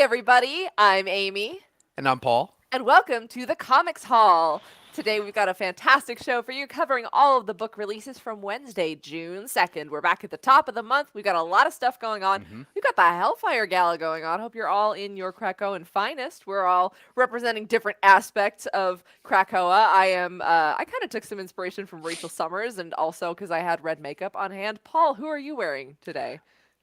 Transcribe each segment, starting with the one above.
everybody. I'm Amy, And I'm Paul. and welcome to the Comics Hall. Today, we've got a fantastic show for you covering all of the book releases from Wednesday, June 2nd. We're back at the top of the month. We've got a lot of stuff going on. hmm We've got the Hellfire Gala going on. Hope you're all in your Krakoan finest. We're all representing different aspects of Krakoa. I kind of took some inspiration from Rachel Summers and also because I had red makeup on hand. Paul, who are you wearing today?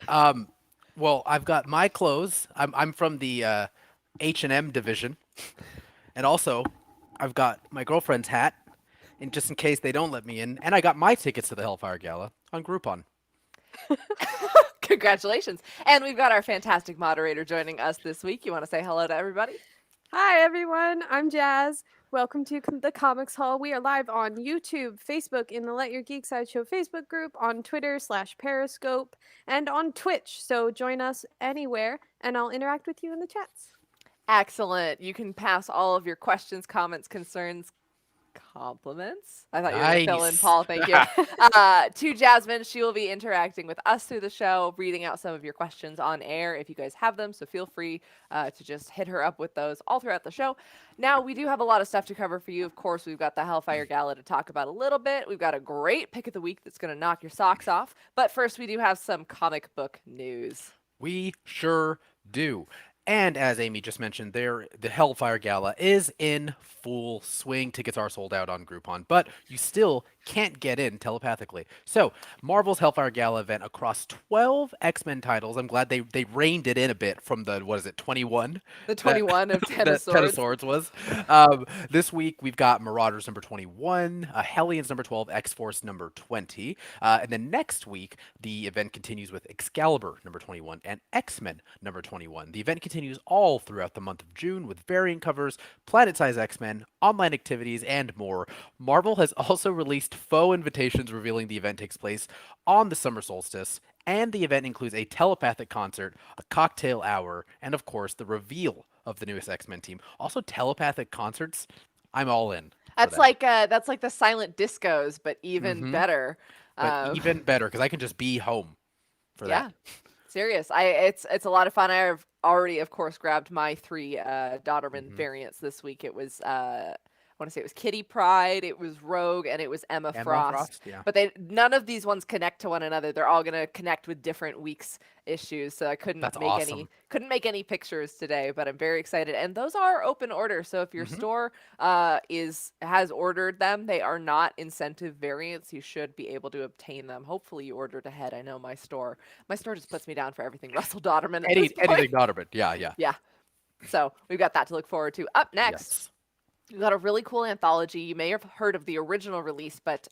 Um, well, I've got my clothes. I'm from the H&M division, and also I've got my girlfriend's hat, and just in case they don't let me in, and I got my tickets to the Hellfire Gala on Groupon. Congratulations. And we've got our fantastic moderator joining us this week. You want to say hello to everybody? Hi everyone, I'm Jazz. Welcome to the Comics Hall. We are live on YouTube, Facebook, in the Let Your Geek Sideshow Facebook group, on Twitter/Periscope, and on Twitch. So join us anywhere, and I'll interact with you in the chats. Excellent. You can pass all of your questions, comments, concerns, compliments. I thought you were going to fill in, Nice. Paul. Thank you. To Jasmine. She will be interacting with us through the show, reading out some of your questions on air if you guys have them. So feel free to just hit her up with those all throughout the show. Now, we do have a lot of stuff to cover for you. Of course, we've got the Hellfire Gala to talk about a little bit. We've got a great pick of the week that's going to knock your socks off. But first, we do have some comic book news. We sure do. And as Amy just mentioned, the Hellfire Gala is in full swing. Tickets are sold out on Groupon, but you still can't get in telepathically. So, Marvel's Hellfire Gala event across 12 X-Men titles. I'm glad they reined it in a bit from the, what is it, 21? The That 21 of Ten of that Ten of Swords. Swords was. This week we've got Marauders number 21, Hellions number 12, X-Force number 20. And then next week, the event continues with Excalibur number 21 and X-Men number 21. The event continues all throughout the month of June with variant covers, planet-size X-Men, online activities, and more. Marvel has also released faux invitations revealing the event takes place on the summer solstice, and the event includes a telepathic concert, a cocktail hour, and of course the reveal of the newest X-Men team. Also telepathic concerts. I'm all in for that. That's like the silent discos, but even hmm better. But Um, even better because I can just be home for that. yeah, serious. It's a lot of fun. I've already, of course, grabbed my three Dodderman hmm variants this week. It was I want to say it was Kitty Pride, it was Rogue, and it was Emma Emma Frost. Frost, yeah. But they none of these ones connect to one another. They're all gonna connect with different weeks issues. So I That's awesome. couldn't make any pictures today, but I'm very excited. And those are open order. So if your hmm store is has ordered them, they are not incentive variants. You should be able to obtain them. Hopefully you ordered ahead. I know my store just puts me down for everything Russell Dodderman at this point. Anything Dodderman. Yeah, yeah. Yeah. So we've got that to look forward to. Up next, Yes. we've got a really cool anthology. You may have heard of the original release, but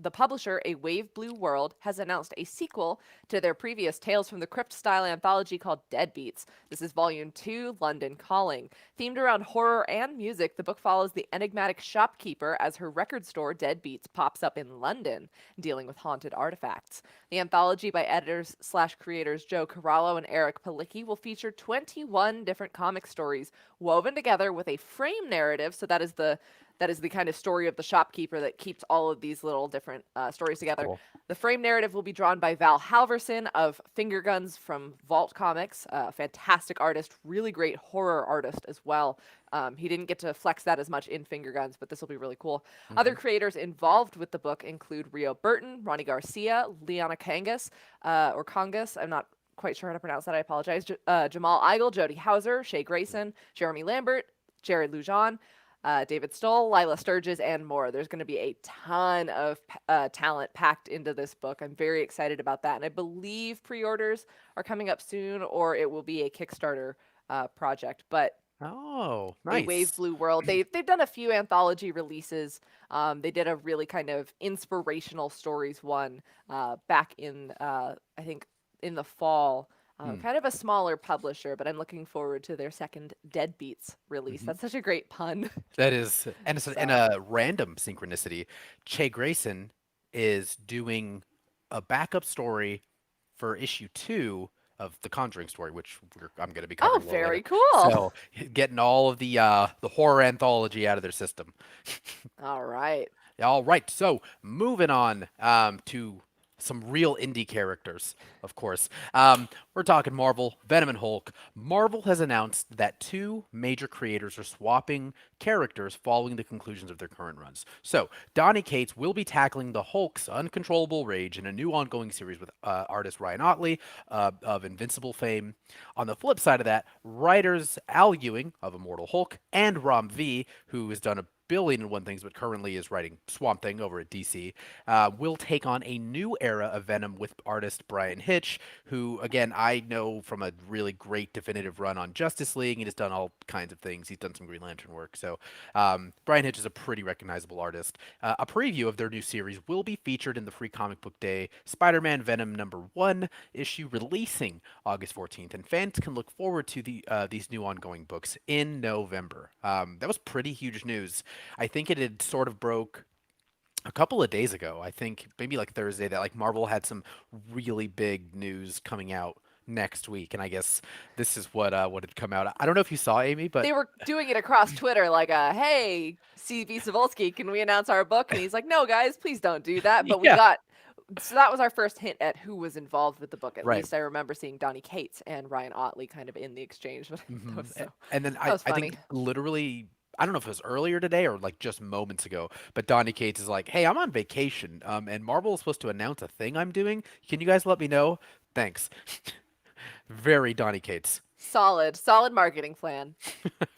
the publisher, A Wave Blue World, has announced a sequel to their previous Tales from the Crypt style anthology called Deadbeats. This is Volume 2, London Calling. Themed around horror and music, the book follows the enigmatic shopkeeper as her record store, Deadbeats, pops up in London, dealing with haunted artifacts. The anthology by editors/creators Joe Corallo and Eric Palicki will feature 21 different comic stories woven together with a frame narrative. So that is the kind of story of the shopkeeper that keeps all of these little different stories together. Cool. The frame narrative will be drawn by Val Halverson of Finger Guns from Vault Comics, a fantastic artist, really great horror artist as well. He didn't get to flex that as much in Finger Guns, but this will be really cool. Other hmm creators involved with the book include Rio Burton, Ronnie Garcia, Liana Kangas, or Congas. I'm not quite sure how to pronounce that. I apologize. Jamal Eigel, Jody Hauser, Shay Grayson, Jeremy Lambert, Jared Lujan, David Stoll, Lila Sturges, and more. There's going to be a ton of talent packed into this book. I'm very excited about that. And I believe pre orders are coming up soon, or it will be a Kickstarter project. But Oh, A Wave nice. Blue World, they've done a few anthology releases. They did a really kind of inspirational stories one back in, I think, in the fall. Hmm. Kind of a smaller publisher, but I'm looking forward to their second Deadbeats release. hmm That's such a great pun. That is, and it's in So, a random synchronicity. Che Grayson is doing a backup story for issue 2 of the Conjuring story, which I'm going to be oh, covering a little very later. cool. So, getting all of the horror anthology out of their system. All right. All right, so moving on to some real indie characters, of course. We're talking Marvel, Venom and Hulk. Marvel has announced that two major creators are swapping characters following the conclusions of their current runs. So, Donny Cates will be tackling the Hulk's uncontrollable rage in a new ongoing series with artist Ryan Otley of Invincible fame. On the flip side of that, writers Al Ewing of Immortal Hulk and Ram V, who has done a billion and one things, but currently is writing Swamp Thing over at DC, will take on a new era of Venom with artist Brian Hitch, who, again, I know from a really great definitive run on Justice League. He has done all kinds of things. He's done some Green Lantern work. So Brian Hitch is a pretty recognizable artist. A preview of their new series will be featured in the Free Comic Book Day Spider-Man Venom #1 issue releasing August 14th, and fans can look forward to these new ongoing books in November. That was pretty huge news. I think it had sort of broke a couple of days ago. I think maybe like Thursday that like Marvel had some really big news coming out next week, and I guess this is what had come out. I don't know if you saw Amy, but They were doing it across Twitter, like, "Hey, CB Cebulski, can we announce our book?" And he's like, "No, guys, please don't do that." But we yeah, got so that was our first hint at who was involved with the book. At right. least I remember seeing Donny Cates and Ryan Otley kind of in the exchange. But that hmm was so And then that was I funny. think literally. I don't know if it was earlier today or like just moments ago, but Donny Cates is like, "Hey, I'm on vacation, and Marvel is supposed to announce a thing I'm doing. Can you guys let me know? Thanks." Very Donny Cates. Solid marketing plan.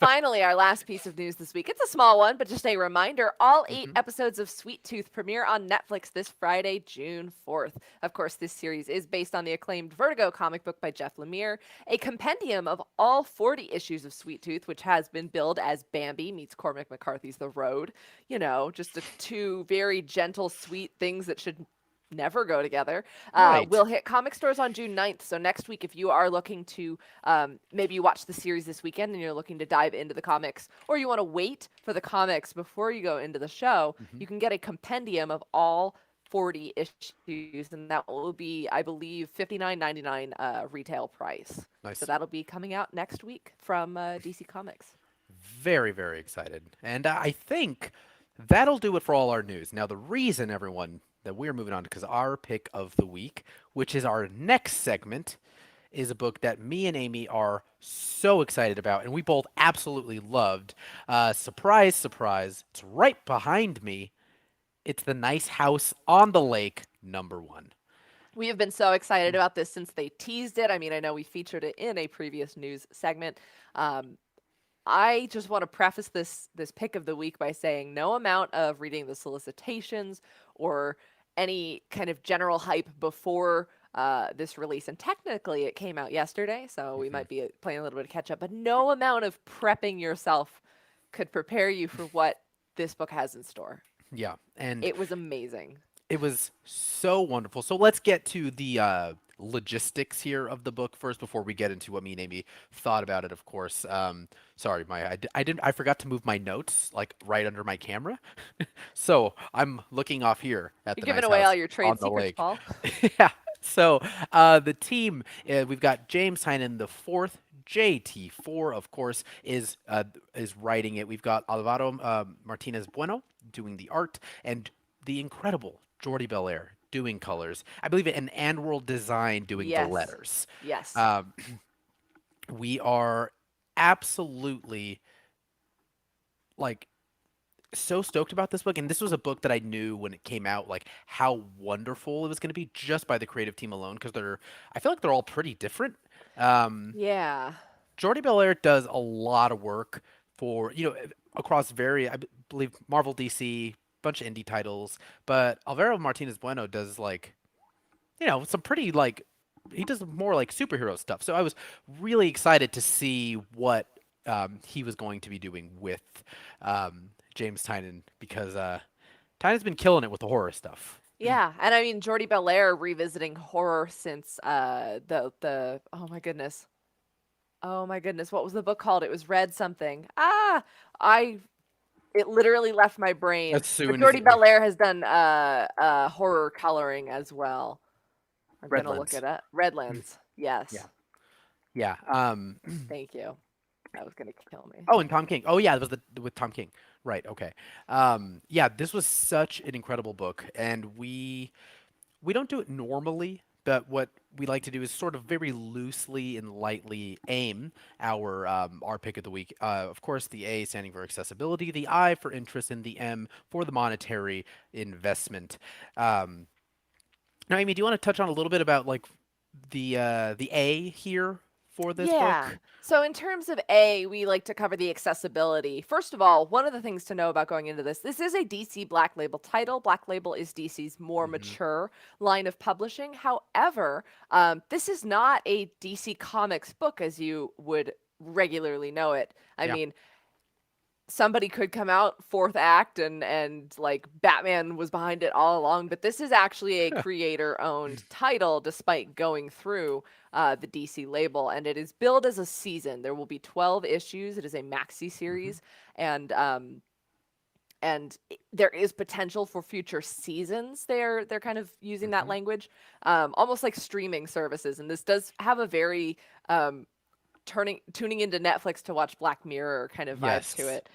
Finally, our last piece of news this week. It's a small one, but just a reminder all 8 episodes of Sweet Tooth premiere on Netflix this Friday, June 4th. Of course, this series is based on the acclaimed Vertigo comic book by Jeff Lemire, a compendium of all 40 issues of Sweet Tooth, which has been billed as Bambi meets Cormac McCarthy's The Road. You know, just two very gentle, sweet things that should never go together. Right. Will hit comic stores on June 9th. So next week, if you are looking to maybe you watch the series this weekend and you're looking to dive into the comics, or you want to wait for the comics before you go into the show, hmm you can get a compendium of all 40 issues, and that will be, I believe, $59.99 retail price. So Nice. that'll be coming out next week from DC Comics. Very, very excited. And I think that'll do it for all our news. Now, the reason, everyone, that we're moving on, because our pick of the week, which is our next segment, is a book that me and Amy are so excited about, and we both absolutely loved. Surprise, surprise, it's right behind me. It's The Nice House on the Lake #1. We have been so excited about this since they teased it. I mean, I know we featured it in a previous news segment. Um, I just want to preface this pick of the week by saying no amount of reading the solicitations or any kind of general hype before this release, and technically it came out yesterday, so we hmm might be playing a little bit of catch up, but no amount of prepping yourself could prepare you for what this book has in store. Yeah, and It was amazing. it was so wonderful. So let's get to the logistics here of the book first before we get into what me and Amy thought about it. Of course, sorry, I forgot to move my notes like right under my camera, so I'm looking off here at You're the giving nice away all house your on trade the secrets, lake. Paul. Yeah. So the team, we've got James Tynan the fourth. JT4, of course, is writing it. We've got Alvaro Martinez Bueno doing the art, and the incredible Jordi Belair doing colors. I believe it, and World Design doing the Yes. letters. Yes. Um, we are absolutely like so stoked about this book, and this was a book that I knew when it came out, like how wonderful it was going to be just by the creative team alone, because I feel like they're all pretty different. Um, Yeah. Jordi Belair does a lot of work for, across believe Marvel, DC, bunch of indie titles, but Alvaro Martinez Bueno does like, some pretty like he does more like superhero stuff. So I was really excited to see what he was going to be doing with James Tynan, because Tynan's been killing it with the horror stuff. Yeah, and I mean Jordi Belair revisiting horror since the oh my goodness, what was the book called? It was Red something. I it literally left my brain. As But soon as Jordi Belair has done horror coloring as well. I'm gonna look Redlands. it up. Redlands. Yeah. Yes, Yeah. thank you. That was gonna kill me. Oh, and Tom King. Oh, yeah, it was with Tom King. Right. Okay. Yeah, this was such an incredible book, and We don't do it normally, but what we like to do is sort of very loosely and lightly aim our pick of the week. Of course, the A standing for accessibility, the I for interest, and the M for the monetary investment. Um, Now, Amy, do you want to touch on a little bit about like the A here for this Yeah. book? So in terms of A, we like to cover the accessibility. First of all, one of the things to know about going into this is a DC Black Label title. Black Label is DC's more Hmm. mature line of publishing. However, this is not a DC Comics book as you would regularly know it. I Yeah. mean, somebody could come out fourth act and like Batman was behind it all along, but this is actually a creator owned title despite going through the DC label, and it is billed as a season. There will be 12 issues. It is a maxi Hmm. series, and there is potential for future seasons. They're kind of using that Hmm. language, almost like streaming services, and this does have a very turning tuning into Netflix to watch Black Mirror kind of vibe to Yes. it.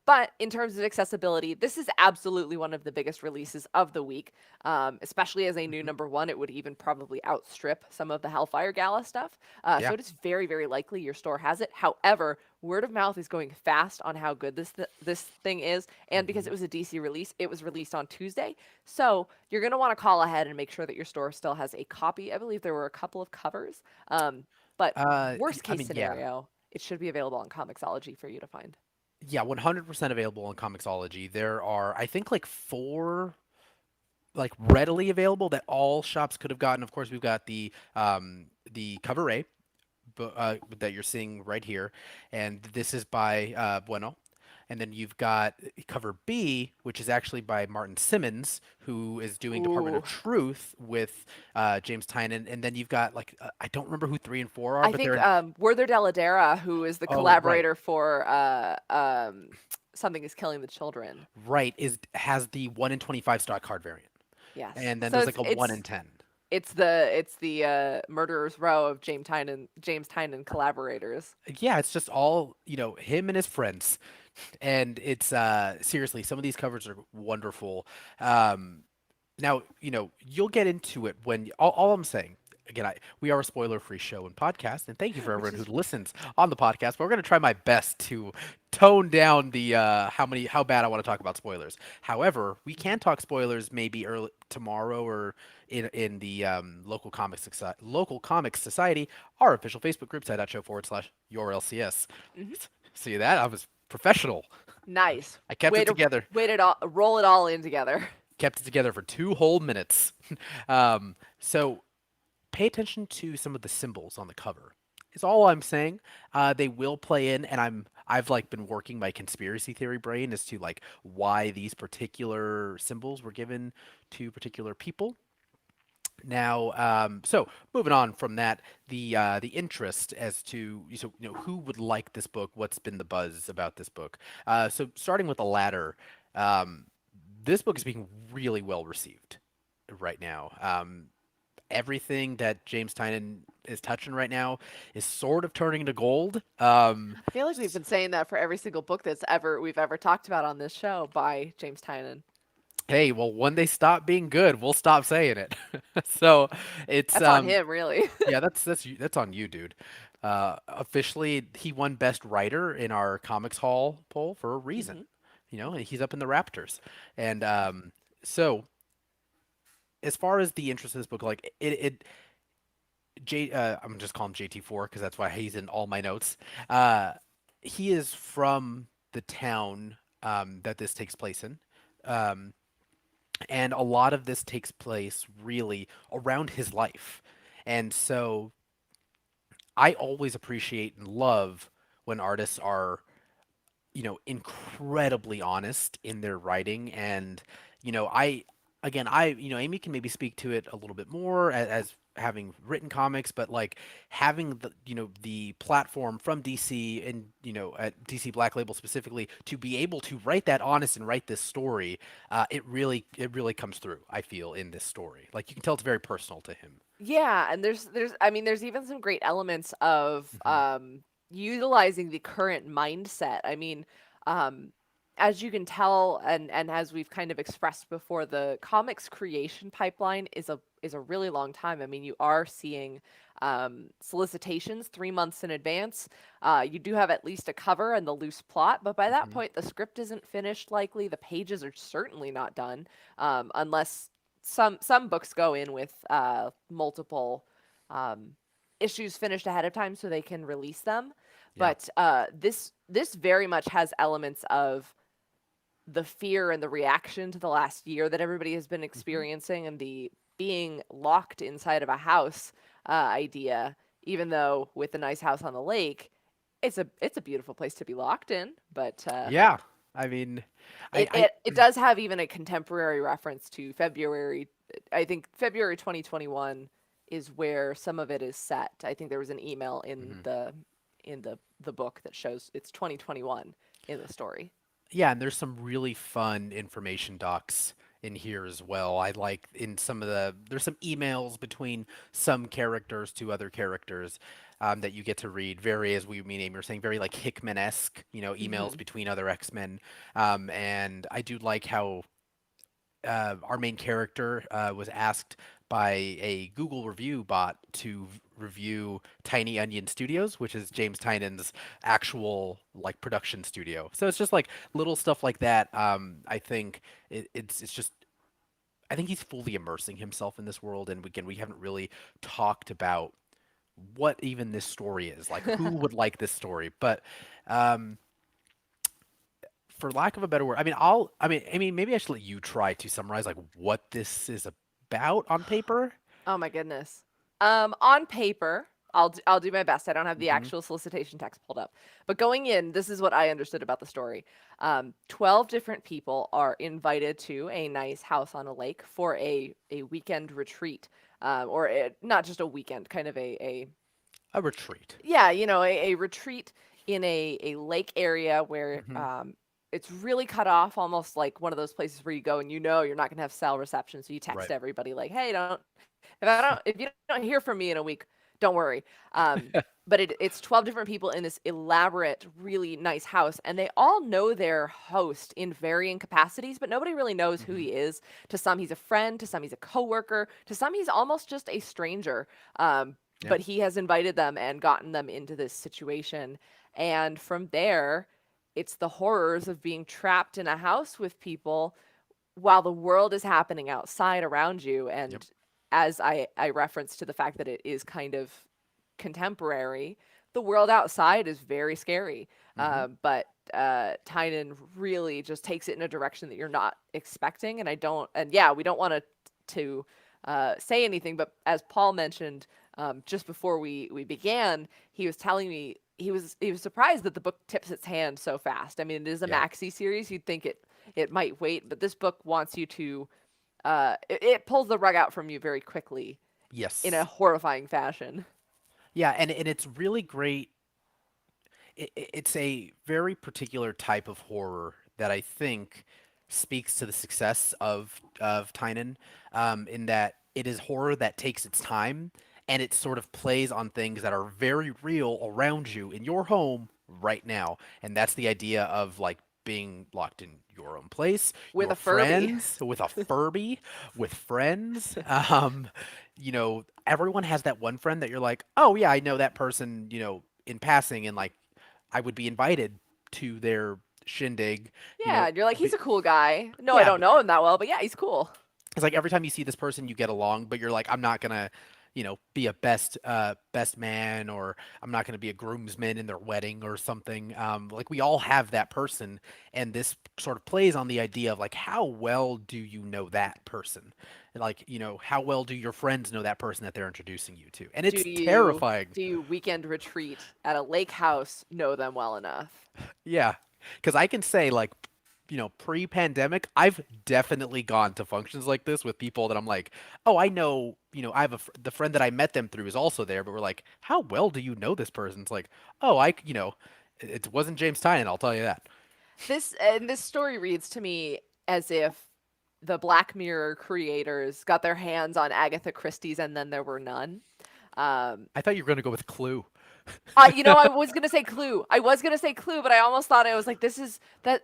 But in terms of accessibility, this is absolutely one of the biggest releases of the week. Especially as a new Hmm. number one, it would even probably outstrip some of the Hellfire Gala stuff. So Yeah. it is very, very likely your store has it. However, word of mouth is going fast on how good this thing is, and because Hmm. it was a DC release, it was released on Tuesday. So you're gonna want to call ahead and make sure that your store still has a copy. I believe there were a couple of covers. But worst I case mean, yeah. scenario, it should be available on Comixology for you to find. Yeah, 100% available on Comixology. There are, I think, like four like readily available that all shops could have gotten. Of course, we've got the cover A, that you're seeing right here, and this is by Bueno. And then you've got cover B, which is actually by Martin Simmons, who is doing Department of Ooh, Truth with James Tynion. And then you've got like I don't remember who 3 and 4 are, I but they're think in. Werther Dell'Edera, who is the Oh, right, collaborator for Something is Killing the Children. right, is has the 1 in 25 stock card variant, Yes. and then So there's it's like a 1 in 10. it's the Murderer's Row of James Tynan collaborators. Yeah, it's just all, him and his friends. And it's seriously, some of these covers are wonderful. Um Now, you'll get into it when all I'm saying. Again, we are a spoiler-free show and podcast, and thank you for Which everyone who is listens on the podcast. But we're going to try my best to tone down the how bad I want to talk about spoilers. However, we can talk spoilers maybe early tomorrow or in the local comics society, our official Facebook group, site.show/your LCS. mhm. See that? I was professional. Nice. I kept Way it to together. wait it all roll it all in together. Kept it together for 2 whole minutes. So pay attention to some of the symbols on the cover. Is all I'm saying. They will play in, and I've like been working my conspiracy theory brain as to like why these particular symbols were given to particular people. Now, so moving on from that, the interest as to who would like this book, what's been the buzz about this book. So starting with the latter, um, this book is being really well received right now. Everything that James Tynion is touching right now is sort of turning to gold. I feel like we've been saying that for every single book we've ever talked about on this show by James Tynan. Hey, well, when they stop being good, we'll stop saying it. So it's That's on him, really. yeah, that's on you, dude. Officially, he won Best Writer in our Comics Hall poll for a reason. Hmm. He's up in the Raptors, and so as far as the interest in this book, like I'm just calling him JT4 because that's why he's in all my notes. Uh, he is from the town that this takes place in. Um, and a lot of this takes place really around his life. And so I always appreciate and love when artists are, incredibly honest in their writing. And, Amy can maybe speak to it a little bit more as having written comics, but like having the platform from DC and, at DC Black Label specifically to be able to write that honest and write this story, it really comes through, I feel, in this story. Like you can tell it's very personal to him. Yeah, and there's even some great elements of Hmm. utilizing the current mindset. I mean, um as you can tell, and as we've kind of expressed before, the comics creation pipeline is a really long time. I mean, you are seeing solicitations 3 months in advance. You do have at least a cover and the loose plot, but by that Mhm. point, the script isn't finished. Likely, the pages are certainly not done, unless some books go in with multiple um, issues finished ahead of time so they can release them. Yeah. But this very much has elements of the fear and the reaction to the last year that everybody has been Mhm. experiencing, and the being locked inside of a house idea. Even though with a nice house on the lake, it's a beautiful place to be locked in. But Yeah. I mean, it does have even a contemporary reference to February. I think February 2021 is where some of it is set. I think there was an email Mhm. in the book that shows it's 2021 in the story. Yeah, and there's some really fun information docs in here as well. I like in some of there's some emails between some characters to other characters that you get to read. Very, as we mean, Amy, you're saying very like Hickman-esque, emails Hmm. between other X-Men. And I do like how our main character was asked by a Google review bot to review Tiny Onion Studios, which is James Tynan's actual like production studio. So it's just like little stuff like that. I think it's just I think he's fully immersing himself in this world, and again, we haven't really talked about what even this story is. Like, who would like this story? But um, for lack of a better word, I mean, maybe I should let you try to summarize like what this is about on paper. Oh my goodness. On paper, I'll do my best. I don't have the Hmm. actual solicitation text pulled up, but going in, this is what I understood about the story. 12 different people are invited to a nice house on a lake for a weekend retreat, not just a weekend, kind of a A retreat. yeah, a retreat in a lake area where Hmm. it's really cut off, almost like one of those places where you go and you're not gonna have cell reception, so you text Right. everybody like, "Hey, don't if you don't hear from me in a week, don't worry." But it's 12 different people in this elaborate, really nice house, and they all know their host in varying capacities, but nobody really knows who Hmm. he is. To some, he's a friend. To some, he's a coworker. To some, he's almost just a stranger. Yeah. But he has invited them and gotten them into this situation. And from there, it's the horrors of being trapped in a house with people while the world is happening outside around you. Yep. And as I referenced to the fact that it is kind of contemporary, the world outside is very scary. Hmm. But Tynan really just takes it in a direction that you're not expecting. And I don't, and yeah, we don't want to say anything, but as Paul mentioned just before we began, he was telling me he was surprised that the book tips its hand so fast. I mean, it is a Yeah. maxi series. You'd think it might wait, but this book wants you to it pulls the rug out from you very quickly in a Yes. horrifying fashion. Yeah, and it's really great. It's a very particular type of horror that I think speaks to the success of Tynan, in that it is horror that takes its time and it sort of plays on things that are very real around you in your home right now, and that's the idea of like being locked in your own place, With your a Furby. friends, with a Furby, with friends. Everyone has that one friend that you're like, oh yeah, I know that person, in passing, and like I would be invited to their shindig, you Yeah, know, and you're like, he's but a cool guy. No, I yeah, don't know him that well, but yeah, he's cool. it's like every time you see this person, you get along, but you're like, I'm not gonna, be a best man, or I'm not gonna be a groomsman in their wedding or something. Like we all have that person, and this sort of plays on the idea of like, how well do you know that person? And like, how well do your friends know that person that they're introducing you to? And Do it's you terrifying. do you weekend retreat at a lake house know them well enough? Yeah, because I can say like, pre-pandemic, I've definitely gone to functions like this with people that I'm like, oh, I know, I have the friend that I met them through is also there, but we're like, how well do you know this person? It's like, oh, it wasn't James Tynion, I'll tell you that. This story reads to me as if the Black Mirror creators got their hands on Agatha Christie's and then there were none. Um, I thought you were gonna go with Clue. I was gonna say Clue. I was gonna say Clue, but I almost thought I was like,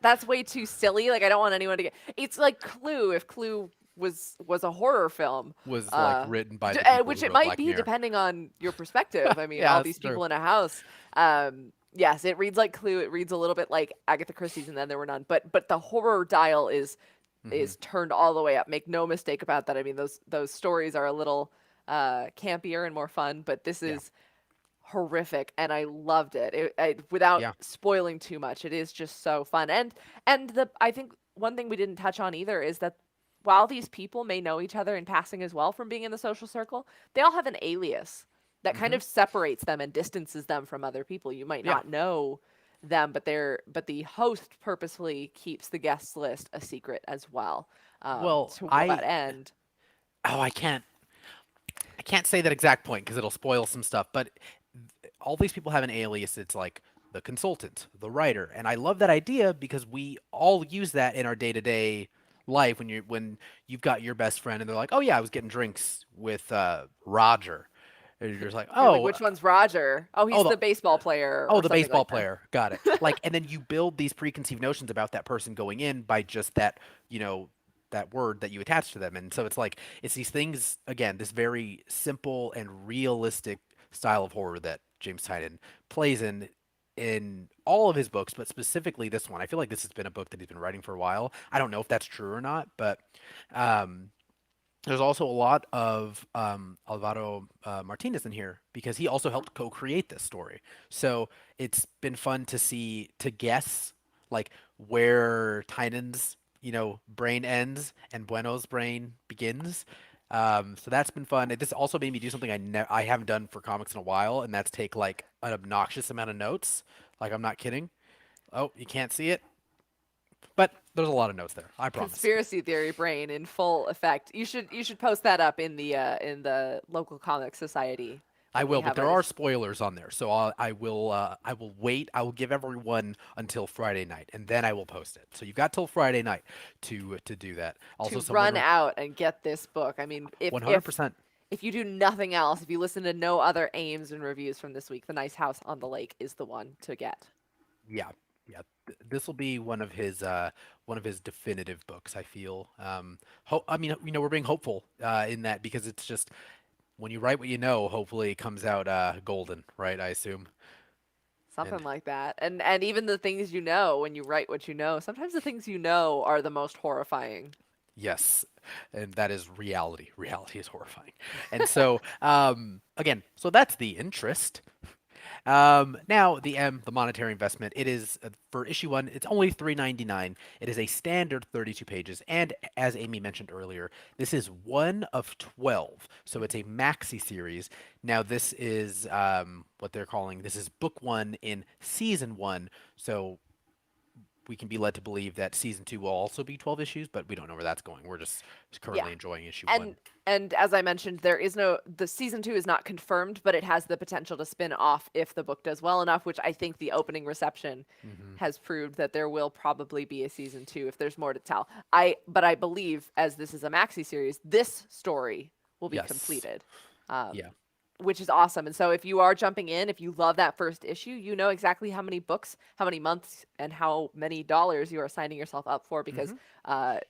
that's way too silly. Like I don't want anyone to get. It's like Clue if Clue was a horror film, Was like written by the people which who it wrote might Black be Mirror. depending on your perspective. I mean, Yeah, all that's these true. people in a house. Yes, it reads like Clue. It reads a little bit like Agatha Christie's, and then there were none. But the horror dial Hmm. is turned all the way up. Make no mistake about that. I mean, those stories are a little campier and more fun, but this Yeah, is horrific, and I loved it. Without yeah, spoiling too much, it is just so fun. And the I think one thing we didn't touch on either is that while these people may know each other in passing as well from being in the social circle, they all have an alias that kind hmm, of separates them and distances them from other people. You might yeah. not know them, but the host purposefully keeps the guest list a secret as well. Well, To what end? oh, I can't say that exact point because it'll spoil some stuff. But all these people have an alias. It's like the consultant, the writer, and I love that idea because we all use that in our day to day life. When you've got your best friend and they're like, "Oh yeah, I was getting drinks with Roger," and you're just like, You're like, "Oh, which one's Roger? Oh, oh he's the the baseball player oh or the something baseball like that. player, got it." Like, and then you build these preconceived notions about that person going in by just that, you know, that word that you attach to them. And so it's like it's these things again, this very simple and realistic style of horror that James Tynion plays in all of his books, but specifically this one. I feel like this has been a book that he's been writing for a while. I don't know if that's true or not, but um, there's also a lot of Alvaro Martinez in here because he also helped co-create this story. So it's been fun to see to guess like where Tynan's brain ends and Bueno's brain begins. So that's been fun. This also made me do something I haven't done for comics in a while, and that's take like an obnoxious amount of notes. Like I'm not kidding. Oh, you can't see it, but there's a lot of notes there. I promise. Conspiracy theory brain in full effect. You should post that up in the local comic society I when we will, but have there our. are spoilers on there, so I will wait. I will give everyone until Friday night, and then I will post it. So you've got till Friday night to do that. Also, To someone run out and get this book. I mean, 100%. if you do nothing else, if you listen to no other aims and reviews from this week, The Nice House on the Lake is the one to get. Yeah, yeah. This will be one of his definitive books. I feel. I mean, we're being hopeful in that because it's just when you write what you know, hopefully it comes out golden, right? I assume. Something And like that. And even the things you know when you write what you know, sometimes the things you know are the most horrifying. yes, and that is reality. Reality is horrifying. And so, again, so that's the interest. Now the monetary investment. It is for issue one. It's only $3.99. It is a standard 32 pages, and as Amy mentioned earlier, this is one of 12. So it's a maxi series. Now this is what they're calling. This is book one in season one. So we can be led to believe that season two will also be 12 issues, but we don't know where that's going. We're just Yeah. currently enjoying issue one. And as I mentioned, there is no the season 2 is not confirmed, but it has the potential to spin off if the book does well enough, which I think the opening reception Hmm. has proved that there will probably be a season 2 if there's more to tell. I believe as this is a maxi series, this story will be Yes. completed. Um, Yeah. which is awesome. And so if you are jumping in, if you love that first issue, you know exactly how many books, how many months, and how many dollars you are signing yourself up for because Hmm.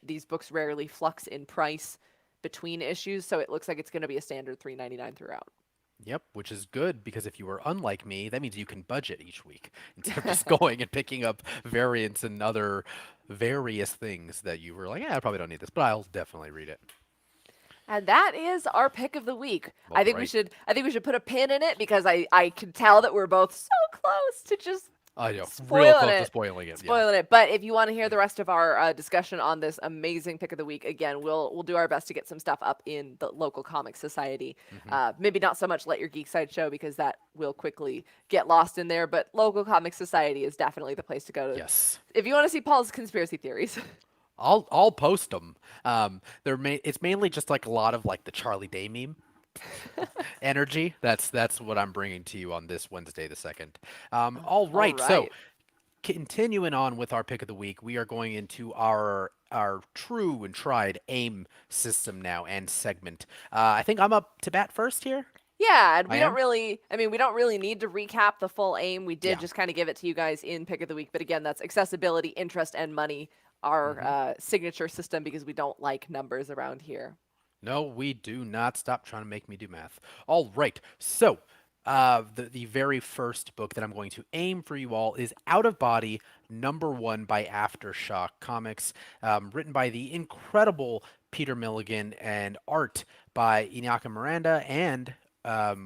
these books rarely flux in price between issues. So it looks like it's going to be a standard $3.99 throughout. Yep, which is good because if you were unlike me, that means you can budget each week instead of just going and picking up variants and other various things that you were like, yeah, I probably don't need this, but I'll definitely read it. And that is our pick of the week. All right. I think we should put a pin in it because I can tell that we're both so close to just I know, real spoiling close to it. spoiling it. Yeah. Spoiling it. But if you want to hear the rest of our discussion on this amazing pick of the week, again, we'll do our best to get some stuff up in the local comic society. Hmm. Maybe not so much Let Your Geek Side show because that will quickly get lost in there. But local comic society is definitely the place to go to Yes. if you want to see Paul's conspiracy theories. I'll post them. It's mainly just like a lot of like the Charlie Day meme energy. That's what I'm bringing to you on this Wednesday the second. All All right. So right. continuing on with our pick of the week, we are going into our true and tried aim system now and segment. I think I'm up to bat first here. Yeah, and I we don't am. really, I mean, we don't really need to recap the full aim. We did Yeah. just kind of give it to you guys in Pick of the Week. But again, that's accessibility, interest, and money, our Hmm. signature system, because we don't like numbers around here. No, we do not. Stop trying to make me do math. All right. So, the very first book that I'm going to aim for you all is Out of Body #1 by Aftershock Comics, written by the incredible Peter Milligan and art by Inaka Miranda, and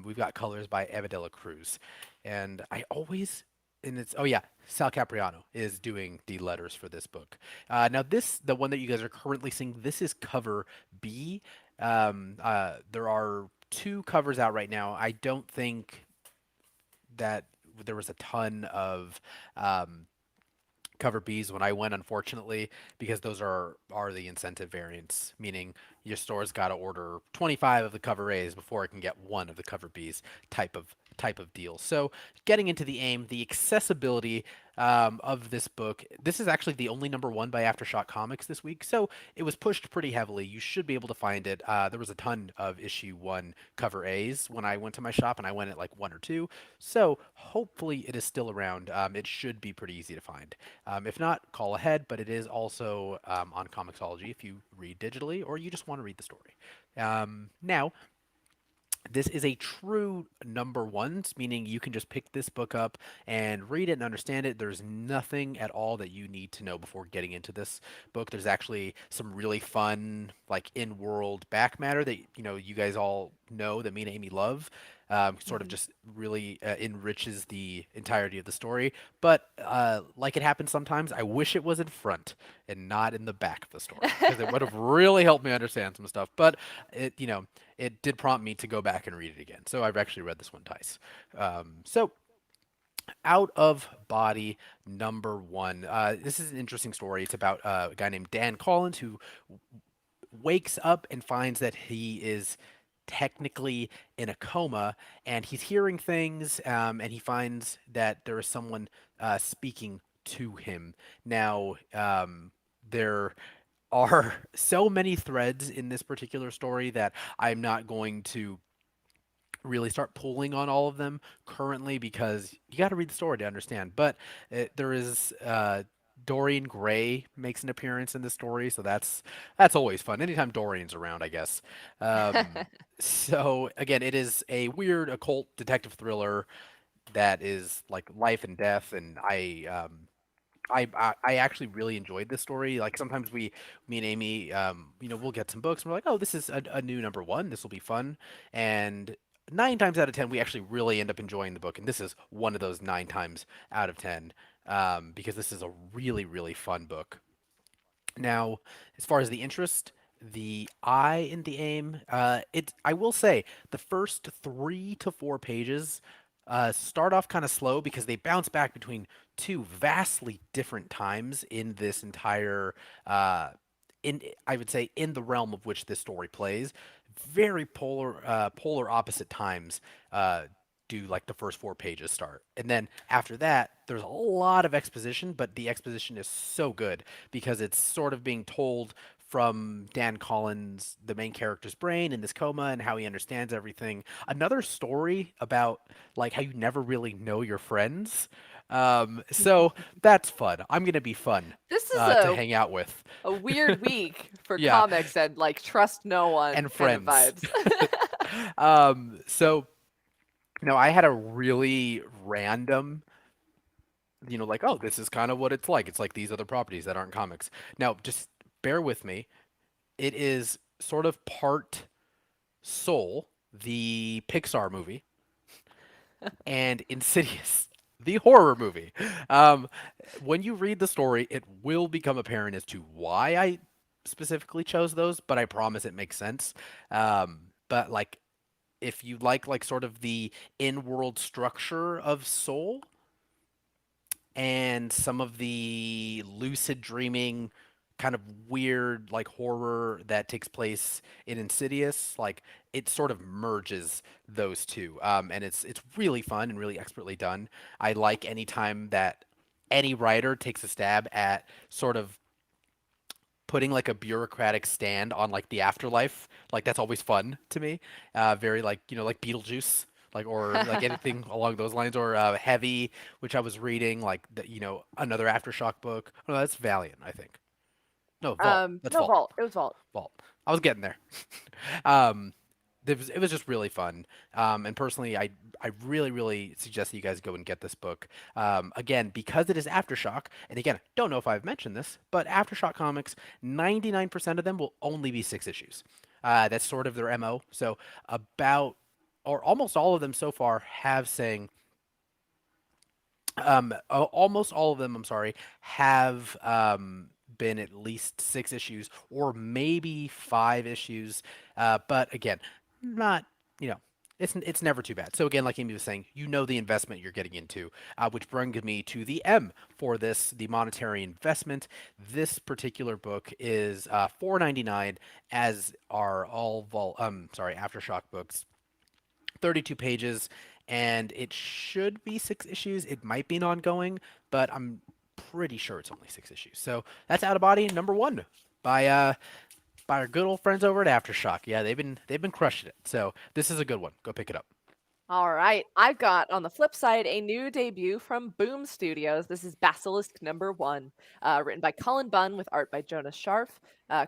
we've got colors by Eva de la Cruz. And I always, and it's, oh yeah, Sal Capriano is doing the letters for this book. Now, the one that you guys are currently seeing, this is cover B. There are two covers out right now. I don't think that there was a ton of um, cover Bs when I went, unfortunately, because those are the incentive variants, meaning your store's got to order 25 of the cover A's before it can get one of the cover Bs type of deal. So, getting into the aim, the accessibility of this book. This is actually the only #1 by Aftershock Comics this week, so it was pushed pretty heavily. You should be able to find it. There was a ton of issue 1 cover A's when I went to my shop, and I went at like 1 or 2. So hopefully it is still around. It should be pretty easy to find. If not, call ahead, but it is also on Comixology if you read digitally or you just want to read the story. Now, this is a true #1, meaning you can just pick this book up and read it and understand it. There's nothing at all that you need to know before getting into this book. There's actually some really fun, like in-world back matter that you guys all know that me and Amy love. Sort of Mhm. just really enriches the entirety of the story. But like it happens sometimes, I wish it was in front and not in the back of the story because it would have really helped me understand some stuff. But it did prompt me to go back and read it again. So I've actually read this one twice. So Out of Body #1. This is an interesting story. It's about a guy named Dan Collins who wakes up and finds that he is technically in a coma and he's hearing things, and he finds that there is someone speaking to him. Now, there are so many threads in this particular story that I'm not going to really start pulling on all of them currently because you got to read the story to understand. But there is Dorian Gray makes an appearance in the story, so that's always fun. Anytime Dorian's around, I guess. So again, it is a weird occult detective thriller that is like life and death, and I actually really enjoyed this story. Like sometimes me and Amy, we'll get some books and we're like, oh, this is a new #1. This will be fun. And 9 times out of 10, we actually really end up enjoying the book. And this is one of those 9 times out of 10, because this is a really, really fun book. Now, as far as the interest, the eye and the aim, I will say the first 3 to 4 pages start off kind of slow because they bounce back between two vastly different times in this entire in I would say in the realm of which this story plays. Very polar opposite times do like the first 4 pages start. And then after that, there's a lot of exposition, but the exposition is so good because it's sort of being told from Dan Collins, the main character's brain in this coma and how he understands everything. Another story about like how you never really know your friends. So that's fun. I'm gonna be fun This is to hang out with. a weird week for Yeah, comics and like trust no one and kind of friends. vibes. So no, I had a really random, like, oh, this is kind of what it's like. It's like these other properties that aren't comics. Now, just bear with me. It is sort of part Soul, the Pixar movie, and Insidious, the horror movie. Um, when you read the story, it will become apparent as to why I specifically chose those, but I promise it makes sense. But like, if you like sort of the in-world structure of Soul and some of the lucid dreaming kind of weird like horror that takes place in Insidious, like it sort of merges those two, and it's really fun and really expertly done. I like any time that any writer takes a stab at sort of putting like a bureaucratic stand on like the afterlife. Like that's always fun to me. Very like like Beetlejuice, like or like anything along those lines, or Heavy, which I was reading like another Aftershock book. Oh, no, that's Valiant, I think. No, Vault. That's No, Vault. Vault. It was Vault. Vault. I was getting there. um, it was just really fun. And personally, I really really suggest that you guys go and get this book. Again, because it is Aftershock, and again, don't know if I've mentioned this, but Aftershock comics, 99% of them will only be 6 issues. That's sort of their MO. So about or almost all of them so far have saying almost all of them, I'm sorry, have been at least 6 issues or maybe 5 issues. But again, not you know, it's never too bad. So again, like Amy was saying, the investment you're getting into, which brings me to the M for this, the monetary investment. This particular book is $4.99, as are all Aftershock books. 32 pages, and it should be 6 issues. It might be an ongoing, but I'm pretty sure it's only 6 issues. So that's Out of Body #1 by our good old friends over at Aftershock. Yeah, they've been crushing it. So this is a good one. Go pick it up. All right. I've got on the flip side a new debut from Boom Studios. This is Basilisk #1, written by Cullen Bunn with art by Jonas Scharf,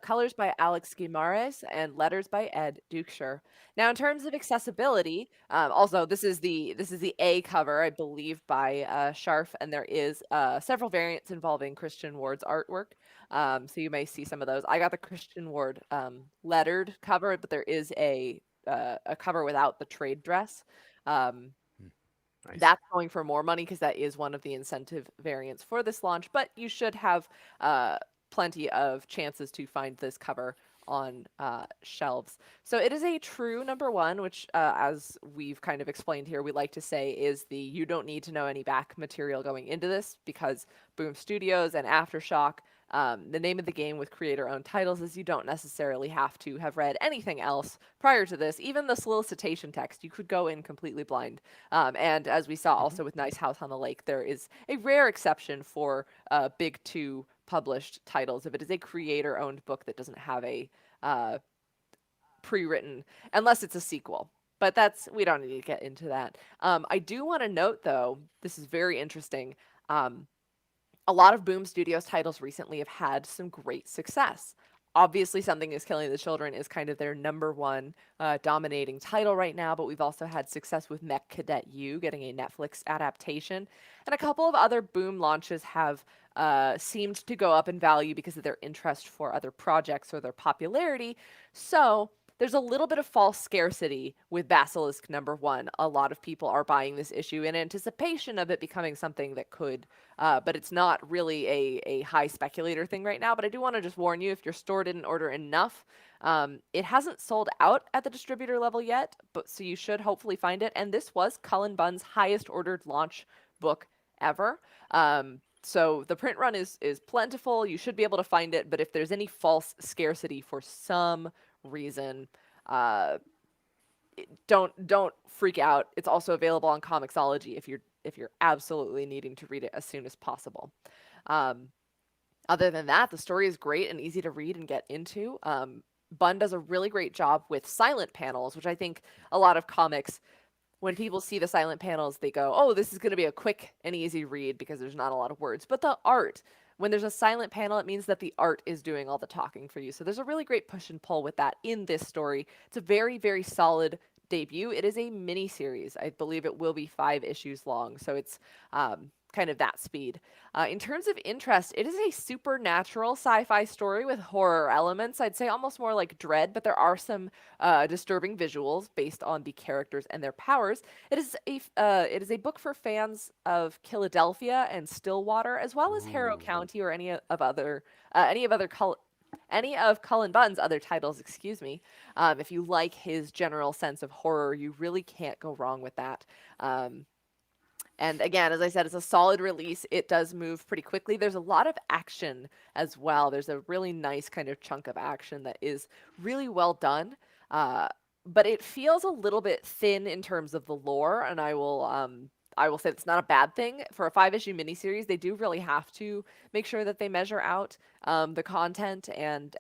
colors by Alex Guimares, and letters by Ed Dukeshire. Now, in terms of accessibility, also this is the A cover, I believe, by Scharf, and there is several variants involving Christian Ward's artwork. So you may see some of those. I got the Christian Ward lettered cover, but there is a cover without the trade dress. Um, Nice. that's going for more money because that is one of the incentive variants for this launch, but you should have uh, plenty of chances to find this cover on shelves. So it is a true #1, which, as we've kind of explained here, we like to say is you don't need to know any back material going into this because Boom Studios and Aftershock, the name of the game with creator-owned titles is you don't necessarily have to have read anything else prior to this. Even the solicitation text, you could go in completely blind. And as we saw Hmm. also with Nice House on the Lake, there is a rare exception for big two published titles. If it is a creator-owned book that doesn't have a uh, pre-written, unless it's a sequel. But we don't need to get into that. I do want to note, though, this is very interesting. Um, a lot of Boom Studios titles recently have had some great success. Obviously, Something is Killing the Children is kind of their #1 dominating title right now, but we've also had success with Mech Cadet U getting a Netflix adaptation. And a couple of other Boom launches have seemed to go up in value because of their interest for other projects or their popularity. So there's a little bit of false scarcity with Basilisk #1. A lot of people are buying this issue in anticipation of it becoming something that could, but it's not really a high speculator thing right now. But I do want to just warn you, if your store didn't order enough, it hasn't sold out at the distributor level yet, but so you should hopefully find it. And this was Cullen Bunn's highest ordered launch book ever. So the print run is plentiful. You should be able to find it, but if there's any false scarcity for some reason, uh, don't freak out. It's also available on Comixology if you're absolutely needing to read it as soon as possible. Um, Other than that, the story is great and easy to read and get into. Bunn does a really great job with silent panels, which I think a lot of comics, when people see the silent panels, they go, oh, this is going to be a quick and easy read because there's not a lot of words. But the art, when there's a silent panel, it means that the art is doing all the talking for you. So there's a really great push and pull with that in this story. It's a very, very solid debut. It is a mini series. I believe it will be 5 issues long. So it's kind of that speed. In terms of interest, it is a supernatural sci-fi story with horror elements. I'd say almost more like Dread, but there are some disturbing visuals based on the characters and their powers. It is a book for fans of Philadelphia and Stillwater, as well as Harrow Ooh. County or any of Cullen Bunn's other titles. Excuse me. If you like his general sense of horror, you really can't go wrong with that. And again, as I said, it's a solid release. It does move pretty quickly. There's a lot of action as well. There's a really nice kind of chunk of action that is really well done. Uh, but it feels a little bit thin in terms of the lore, and I will say it's not a bad thing for a 5-issue miniseries. They do really have to make sure that they measure out the content and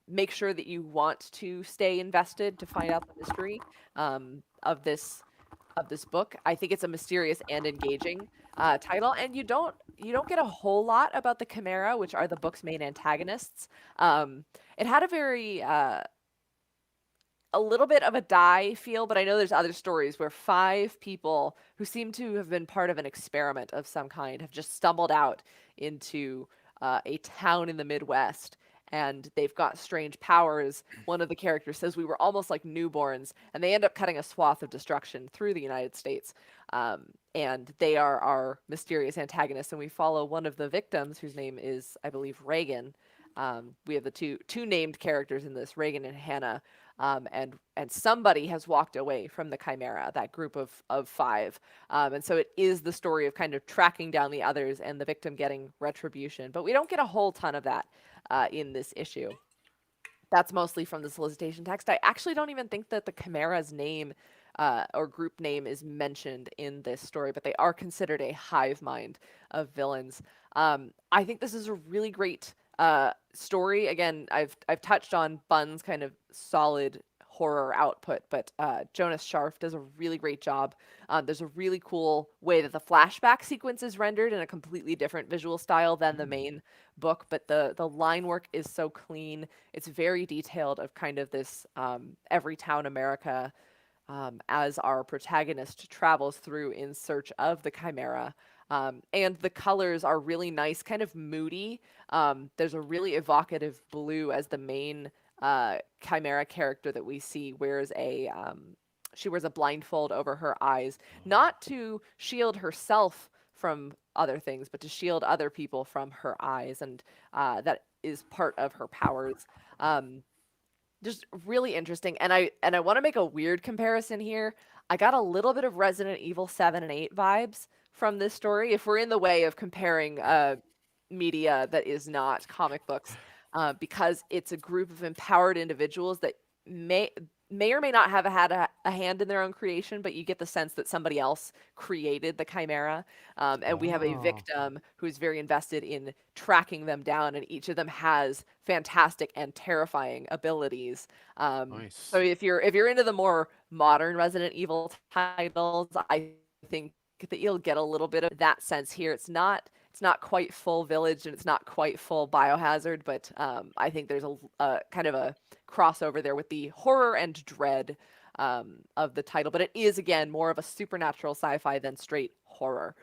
make sure that you want to stay invested to find out the mystery of this book. I think it's a mysterious and engaging title, and you don't get a whole lot about the Chimera, which are the book's main antagonists. It had a little bit of a die feel, but I know there's other stories where 5 people who seem to have been part of an experiment of some kind have just stumbled out into a town in the Midwest, and they've got strange powers. One of the characters says we were almost like newborns, and they end up cutting a swath of destruction through the United States. And they are our mysterious antagonists, and we follow one of the victims, whose name is, I believe, Reagan. We have the two named characters in this, Reagan and Hannah, and somebody has walked away from the Chimera, that group of 5, and so it is the story of kind of tracking down the others and the victim getting retribution. But we don't get a whole ton of that in this issue. That's mostly from the solicitation text. I actually don't even think that the Chimera's name or group name is mentioned in this story, but they are considered a hive mind of villains. I think this is a really great story. Again, I've touched on Bunn's kind of solid horror output, but Jonas Scharf does a really great job. There's a really cool way that the flashback sequence is rendered in a completely different visual style than the main book, but the line work is so clean. It's very detailed of kind of this every town America as our protagonist travels through in search of the Chimera. And the colors are really nice, kind of moody. There's a really evocative blue as the main Chimera character that we see wears she wears a blindfold over her eyes, not to shield herself from other things, but to shield other people from her eyes, and that is part of her powers. Just really interesting, and I want to make a weird comparison here. I got a little bit of Resident Evil 7 and 8 vibes from this story, if we're in the way of comparing media that is not comic books, because it's a group of empowered individuals that may or may not have had a hand in their own creation, but you get the sense that somebody else created the Chimera. And we have a victim who's very invested in tracking them down, and each of them has fantastic and terrifying abilities. So if you're into the more modern Resident Evil titles, I think that you'll get a little bit of that sense here. It's not quite full Village, and it's not quite full Biohazard, but I think there's a kind of a crossover there with the horror and dread of the title, but it is, again, more of a supernatural sci-fi than straight horror.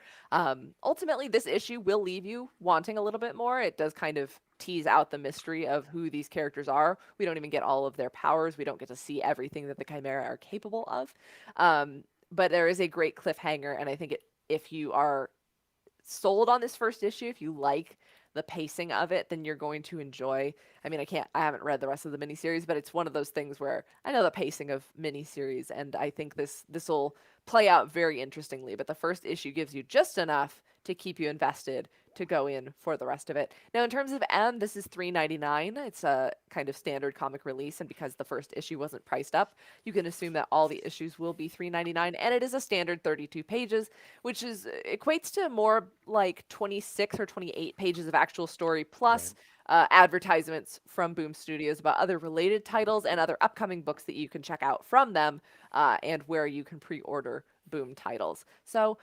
Ultimately, this issue will leave you wanting a little bit more. It does kind of tease out the mystery of who these characters are. We don't even get all of their powers. We don't get to see everything that the Chimera are capable of. But there is a great cliffhanger, and I think if you are sold on this first issue, if you like the pacing of it, then you're going to enjoy. I mean, I haven't read the rest of the miniseries, but it's one of those things where I know the pacing of miniseries, and I think this will play out very interestingly. But the first issue gives you just enough to keep you invested to go in for the rest of it. Now, in terms of M, this is $3.99. It's a kind of standard comic release, and because the first issue wasn't priced up, you can assume that all the issues will be $3.99, and it is a standard 32 pages, which equates to more like 26 or 28 pages of actual story, plus advertisements from Boom Studios about other related titles and other upcoming books that you can check out from them, and where you can pre-order Boom titles. So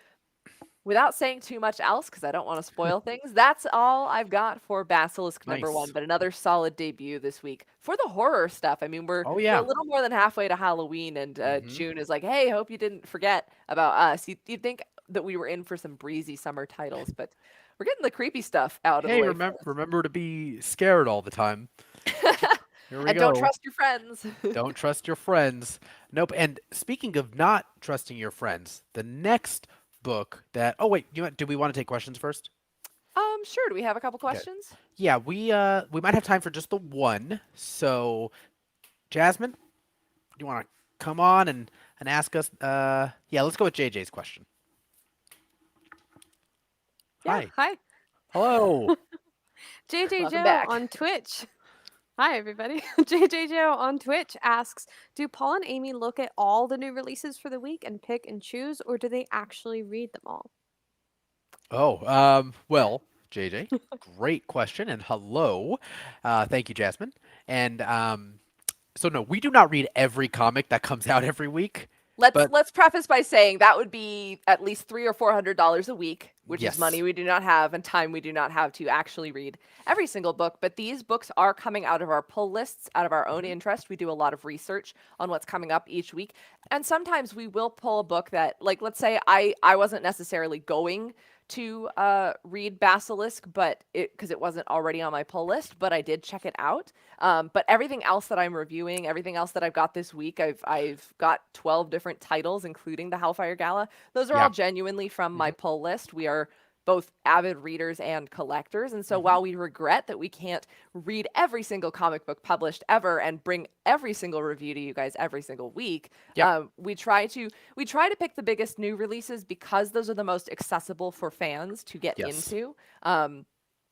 without saying too much else, because I don't want to spoil things, that's all I've got for Basilisk number 1, but another solid debut this week for the horror stuff. I mean, we're a little more than halfway to Halloween, and June is like, hey, hope you didn't forget about us. You'd think that we were in for some breezy summer titles, but we're getting the creepy stuff out of the way. Remember to be scared all the time. Here we and go. don't trust your friends. Don't trust your friends. Nope. And speaking of not trusting your friends, the next book that do we want to take questions first? Sure. Do we have a couple questions? Okay. Yeah, we might have time for just the one. So, Jasmine, do you want to come on and ask us? Yeah, let's go with JJ's question. Yeah, hi. Hello. JJ Welcome Joe back. on Twitch. Hi, everybody. JJJ on Twitch asks, do Paul and Amy look at all the new releases for the week and pick and choose, or do they actually read them all? Oh, well, JJ, great question, and hello. Thank you, Jasmine. And so no, we do not read every comic that comes out every week, Let's but let's preface by saying that would be at least $300 or $400 a week, which is money yes. we do not have and time we do not have to actually read every single book. But these books are coming out of our pull lists, out of our own Mhm. interest. We do a lot of research on what's coming up each week, and sometimes we will pull a book that, like, let's say I wasn't necessarily going to read Basilisk, but because it wasn't already on my pull list, but I did check it out. But everything else that I'm reviewing, everything else that I've got this week, I've got 12 different titles, including the Hellfire Gala. Those are all Yeah. genuinely from my Hmm. pull list. We are both avid readers and collectors, and so Hmm. while we regret that we can't read every single comic book published ever and bring every single review to you guys every single week, Yep. we try to pick the biggest new releases because those are the most accessible for fans to get Yes. into.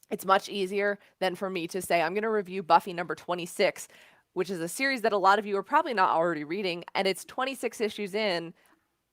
It's much easier than for me to say, I'm going to review Buffy number 26, which is a series that a lot of you are probably not already reading, and it's 26 issues in,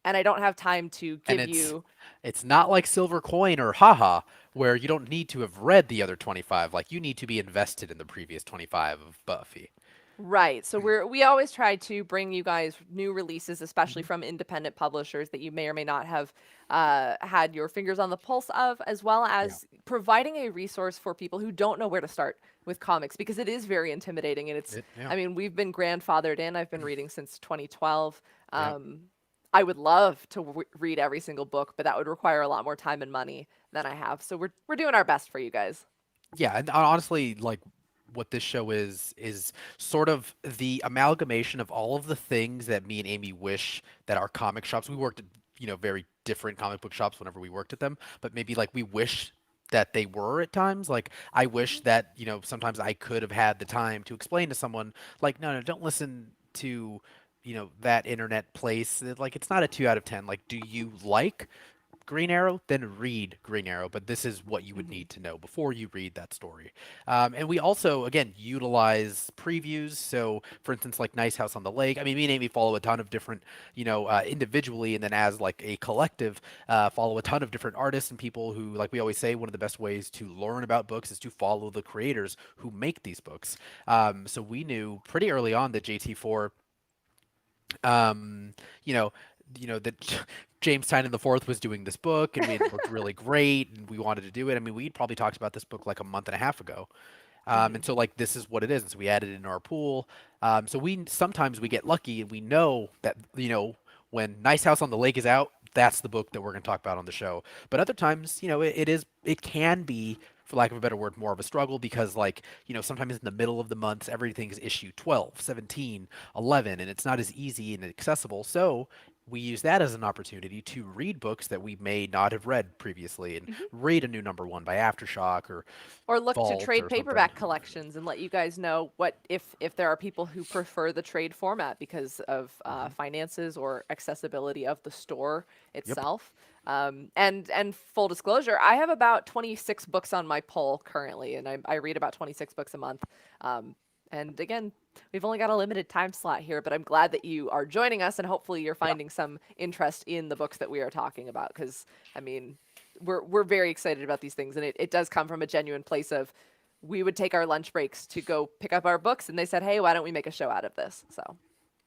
and I don't have time to And give it's you. it's not like Silver Coin or Haha, where you don't need to have read the other 25. Like you need to be invested in the previous 25 of Buffy. Right. So we always try to bring you guys new releases, especially Hmm. from independent publishers that you may or may not have had your fingers on the pulse of, as well Yeah. as providing a resource for people who don't know where to start with comics because it is very intimidating and Yeah. I mean, we've been grandfathered in. I've been reading since 2012. Yeah. Um, I would love to read every single book, but that would require a lot more time and money than I have. So we're doing our best for you guys. Yeah, and honestly, like what this show is sort of the amalgamation of all of the things that me and Amy wish that our comic shops, we worked at, very different comic book shops whenever we worked at them, but maybe like we wish that they were at times. Like I wish that, sometimes I could have had the time to explain to someone like, no, no, don't listen to, that internet place. Like it's not a 2 out of 10. Like, do you like Green Arrow, then read Green Arrow. But this is what you would Mhm. need to know before you read that story. And we also, again, utilize previews. So, for instance, like Nice House on the Lake. I mean, me and Amy follow a ton of different, individually, and then as like a collective, follow a ton of different artists and people who, like we always say, one of the best ways to learn about books is to follow the creators who make these books. So we knew pretty early on that JT4, um, you know, that James Tynion the Fourth was doing this book, and it looked really great, and we wanted to do it. I mean, we'd probably talked about this book like a month and a half ago, Mhm. and so like this is what it is, and so we added it in our pool. So we sometimes we get lucky, and we know that when Nice House on the Lake is out, that's the book that we're going to talk about on the show. But other times, it can be, for lack of a better word, more of a struggle because like sometimes in the middle of the months everything's issue 12, 17, 11, and it's not as easy and accessible. So we use that as an opportunity to read books that we may not have read previously and Mhm. read a new number one by Aftershock or Or look to Vault trade or something. paperback collections and let you guys know what if there are people who prefer the trade format because of Hmm. finances or accessibility of the store Yep. itself. And full disclosure, I have about 26 books on my pull currently, and I read about 26 books a month. Um, and again, we've only got a limited time slot here, but I'm glad that you are joining us, and hopefully you're Yeah. finding some interest in the books that we are talking about. Because I mean, we're very excited about these things, and it does come from a genuine place of we would take our lunch breaks to go pick up our books, and they said, "Hey, why don't we make a show out of this?" So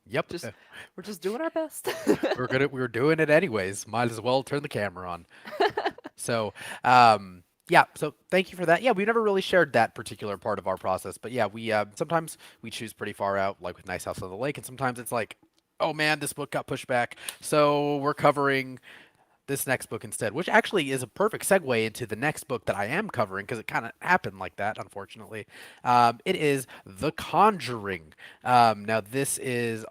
Yep. just we're just doing our best. We're doing it anyways. Might as well turn the camera on. So, yeah. So thank you for that. Yeah, we never really shared that particular part of our process, but yeah, we sometimes we choose pretty far out, like with Nice House on the Lake, and sometimes it's like, oh man, this book got pushed back, so we're covering this next book instead, which actually is a perfect segue into the next book that I am covering because it kind of happened like that, unfortunately. It is The Conjuring. Now, this is.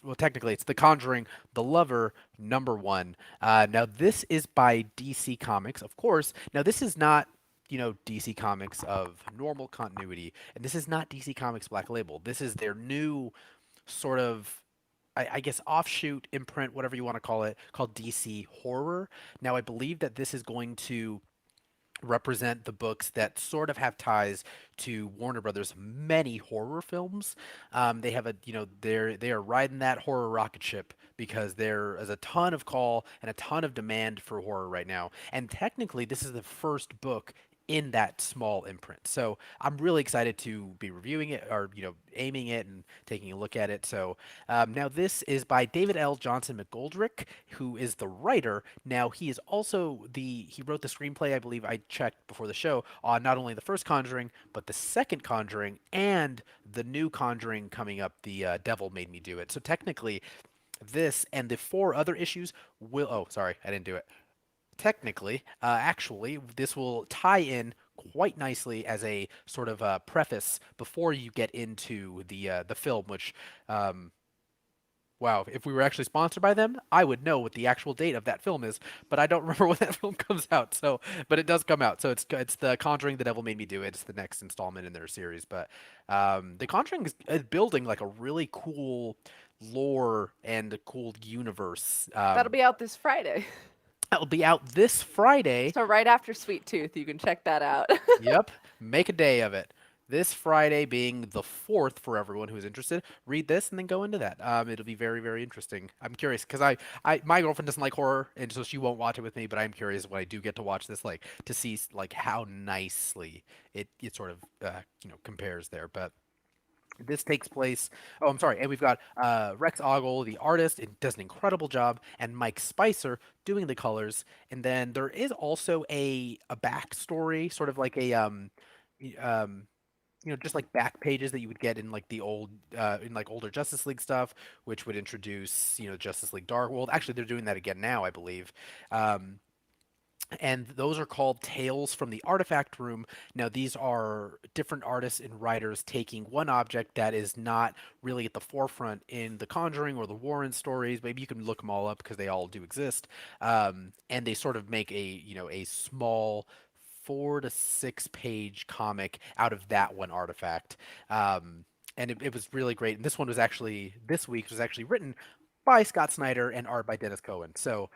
Well, technically, it's The Conjuring, The Lover, number one. Now, this is by DC Comics, of course. Now, this is not, DC Comics of normal continuity, and this is not DC Comics Black Label. This is their new sort of, I guess, offshoot imprint, whatever you want to call it, called DC Horror. Now, I believe that this is going to represent the books that sort of have ties to Warner Brothers' many horror films. They have a, they are riding that horror rocket ship because there is a ton of call and a ton of demand for horror right now. And technically, this is the first book in that small imprint. So I'm really excited to be reviewing it, or aiming it and taking a look at it. So now this is by David L. Johnson McGoldrick, who is the writer. Now he is also he wrote the screenplay, I believe I checked before the show, on not only the first Conjuring but the second Conjuring and the new Conjuring coming up, the Devil Made Me Do It. So technically, this and the four other issues will. Oh, sorry, I didn't do it. Technically, actually, this will tie in quite nicely as a sort of preface before you get into the film. Which, wow, if we were actually sponsored by them, I would know what the actual date of that film is. But I don't remember when that film comes out. So, but it does come out. So it's the Conjuring, The Devil Made Me Do It. It's the next installment in their series. But the Conjuring is building like a really cool lore and a cool universe. That'll be out this Friday. That'll be out this Friday. So right after Sweet Tooth, you can check that out. Yep, make a day of it. This Friday being the 4th for everyone who's interested. Read this and then go into that. It'll be very, very interesting. I'm curious because my girlfriend doesn't like horror, and so she won't watch it with me. But I'm curious when I do get to watch this, like to see like how nicely it sort of compares there. But this takes place. Oh, I'm sorry. And we've got Rex Ogle, the artist, it does an incredible job, and Mike Spicer doing the colors. And then there is also a backstory, sort of like a y- um, just like back pages that you would get in like the old in like older Justice League stuff, which would introduce Justice League Dark World. Actually, they're doing that again now, I believe. Um, and those are called Tales from the Artifact Room. Now, these are different artists and writers taking one object that is not really at the forefront in the Conjuring or the Warren stories. Maybe you can look them all up because they all do exist. And they sort of make a small 4 to 6 page comic out of that one artifact. And it was really great. And this week was actually written by Scott Snyder and art by Dennis Cohen. So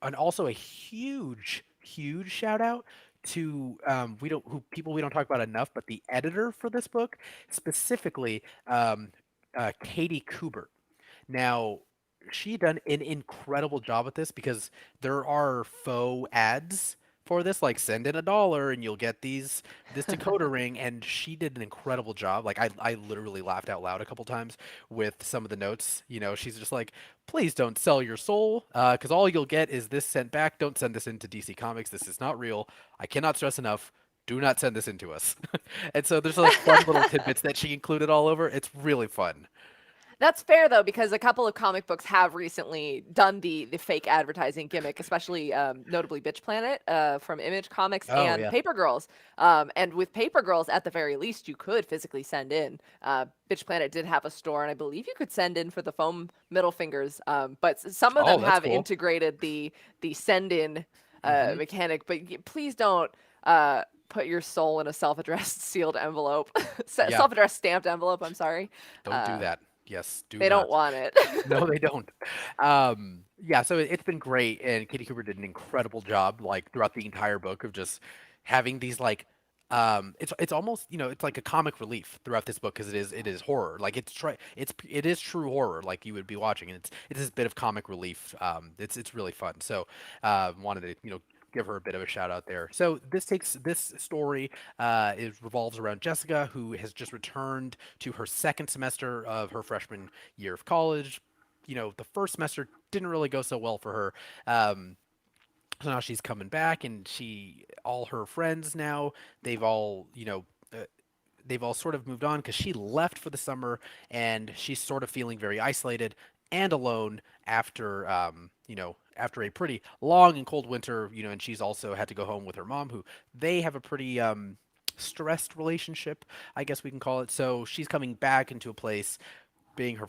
and also a huge, huge shout out to people we don't talk about enough, but the editor for this book, specifically Katie Kubert. Now, she done an incredible job with this because there are faux ads for this, like send in $1 and you'll get this decoder ring, and she did an incredible job. Like I literally laughed out loud a couple times with some of the notes. She's just like, please don't sell your soul, because all you'll get is this sent back. Don't send this into DC Comics. This is not real. I cannot stress enough. Do not send this into us. And so there's like fun little tidbits that she included all over. It's really fun. That's fair though, because a couple of comic books have recently done the fake advertising gimmick, especially notably Bitch Planet from Image Comics Oh and yeah. Paper Girls. And with Paper Girls, at the very least, you could physically send in. Bitch Planet did have a store, and I believe you could send in for the foam middle fingers. But some of Oh, them that's have cool. integrated the send in Hmm. mechanic. But please don't. Put your soul in a self-addressed sealed envelope, Yeah. self-addressed stamped envelope. I'm sorry. Don't do Uh, that. Yes, do they don't not. want it. No, they don't. Yeah, so it's been great, and Katie Cooper did an incredible job, like throughout the entire book, of just having these like, it's almost it's like a comic relief throughout this book because it is horror, like it is true horror, like you would be watching, and it's this bit of comic relief. It's really fun. So, wanted to give her a bit of a shout out there. So this story it revolves around Jessica, who has just returned to her second semester of her freshman year of college. The first semester didn't really go so well for her. So now she's coming back, and all her friends now, they've all, they've all sort of moved on because she left for the summer, and she's sort of feeling very isolated and alone after a pretty long and cold winter, and she's also had to go home with her mom, who they have a pretty stressed relationship, I guess we can call it. So she's coming back into a place, being her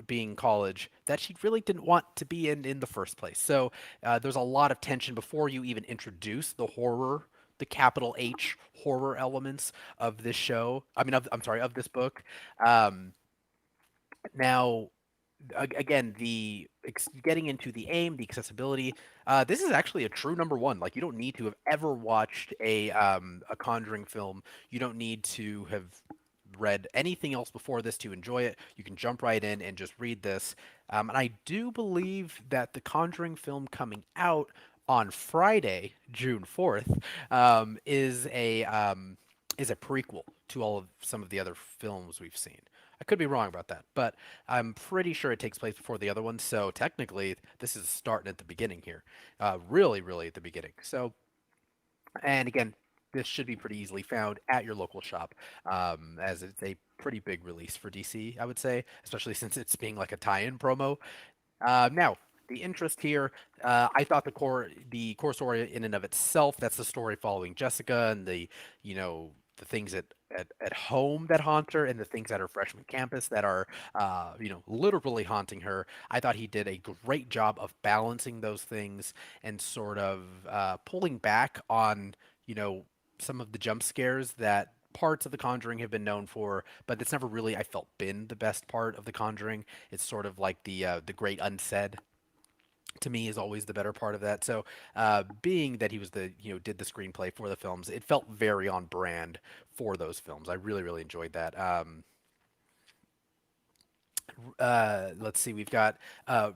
being college, that she really didn't want to be in the first place. So there's a lot of tension before you even introduce the horror, the capital H horror elements of this show. I mean, I'm sorry, of this book. Um, Now, again, getting into the aim, the accessibility. This is actually a true number one. Like you don't need to have ever watched a Conjuring film. You don't need to have read anything else before this to enjoy it. You can jump right in and just read this. And I do believe that the Conjuring film coming out on Friday, June 4th, is a prequel to all of some of the other films we've seen. I could be wrong about that, but I'm pretty sure it takes place before the other ones. So technically, this is starting at the beginning here, really, really at the beginning. So, and again, this should be pretty easily found at your local shop, as it's a pretty big release for DC, I would say, especially since it's being like a tie-in promo. Now, the interest here, I thought the core story in and of itself, that's the story following Jessica and the things at home that haunt her and the things at her freshman campus that are literally haunting her. I thought he did a great job of balancing those things and sort of pulling back on you know some of the jump scares that parts of The Conjuring have been known for, but it's never really, I felt, been the best part of The Conjuring. It's sort of like the great unsaid to me is always the better part of that. So, being that he was did the screenplay for the films, it felt very on brand for those films. I really, really enjoyed that. Let's see, we've got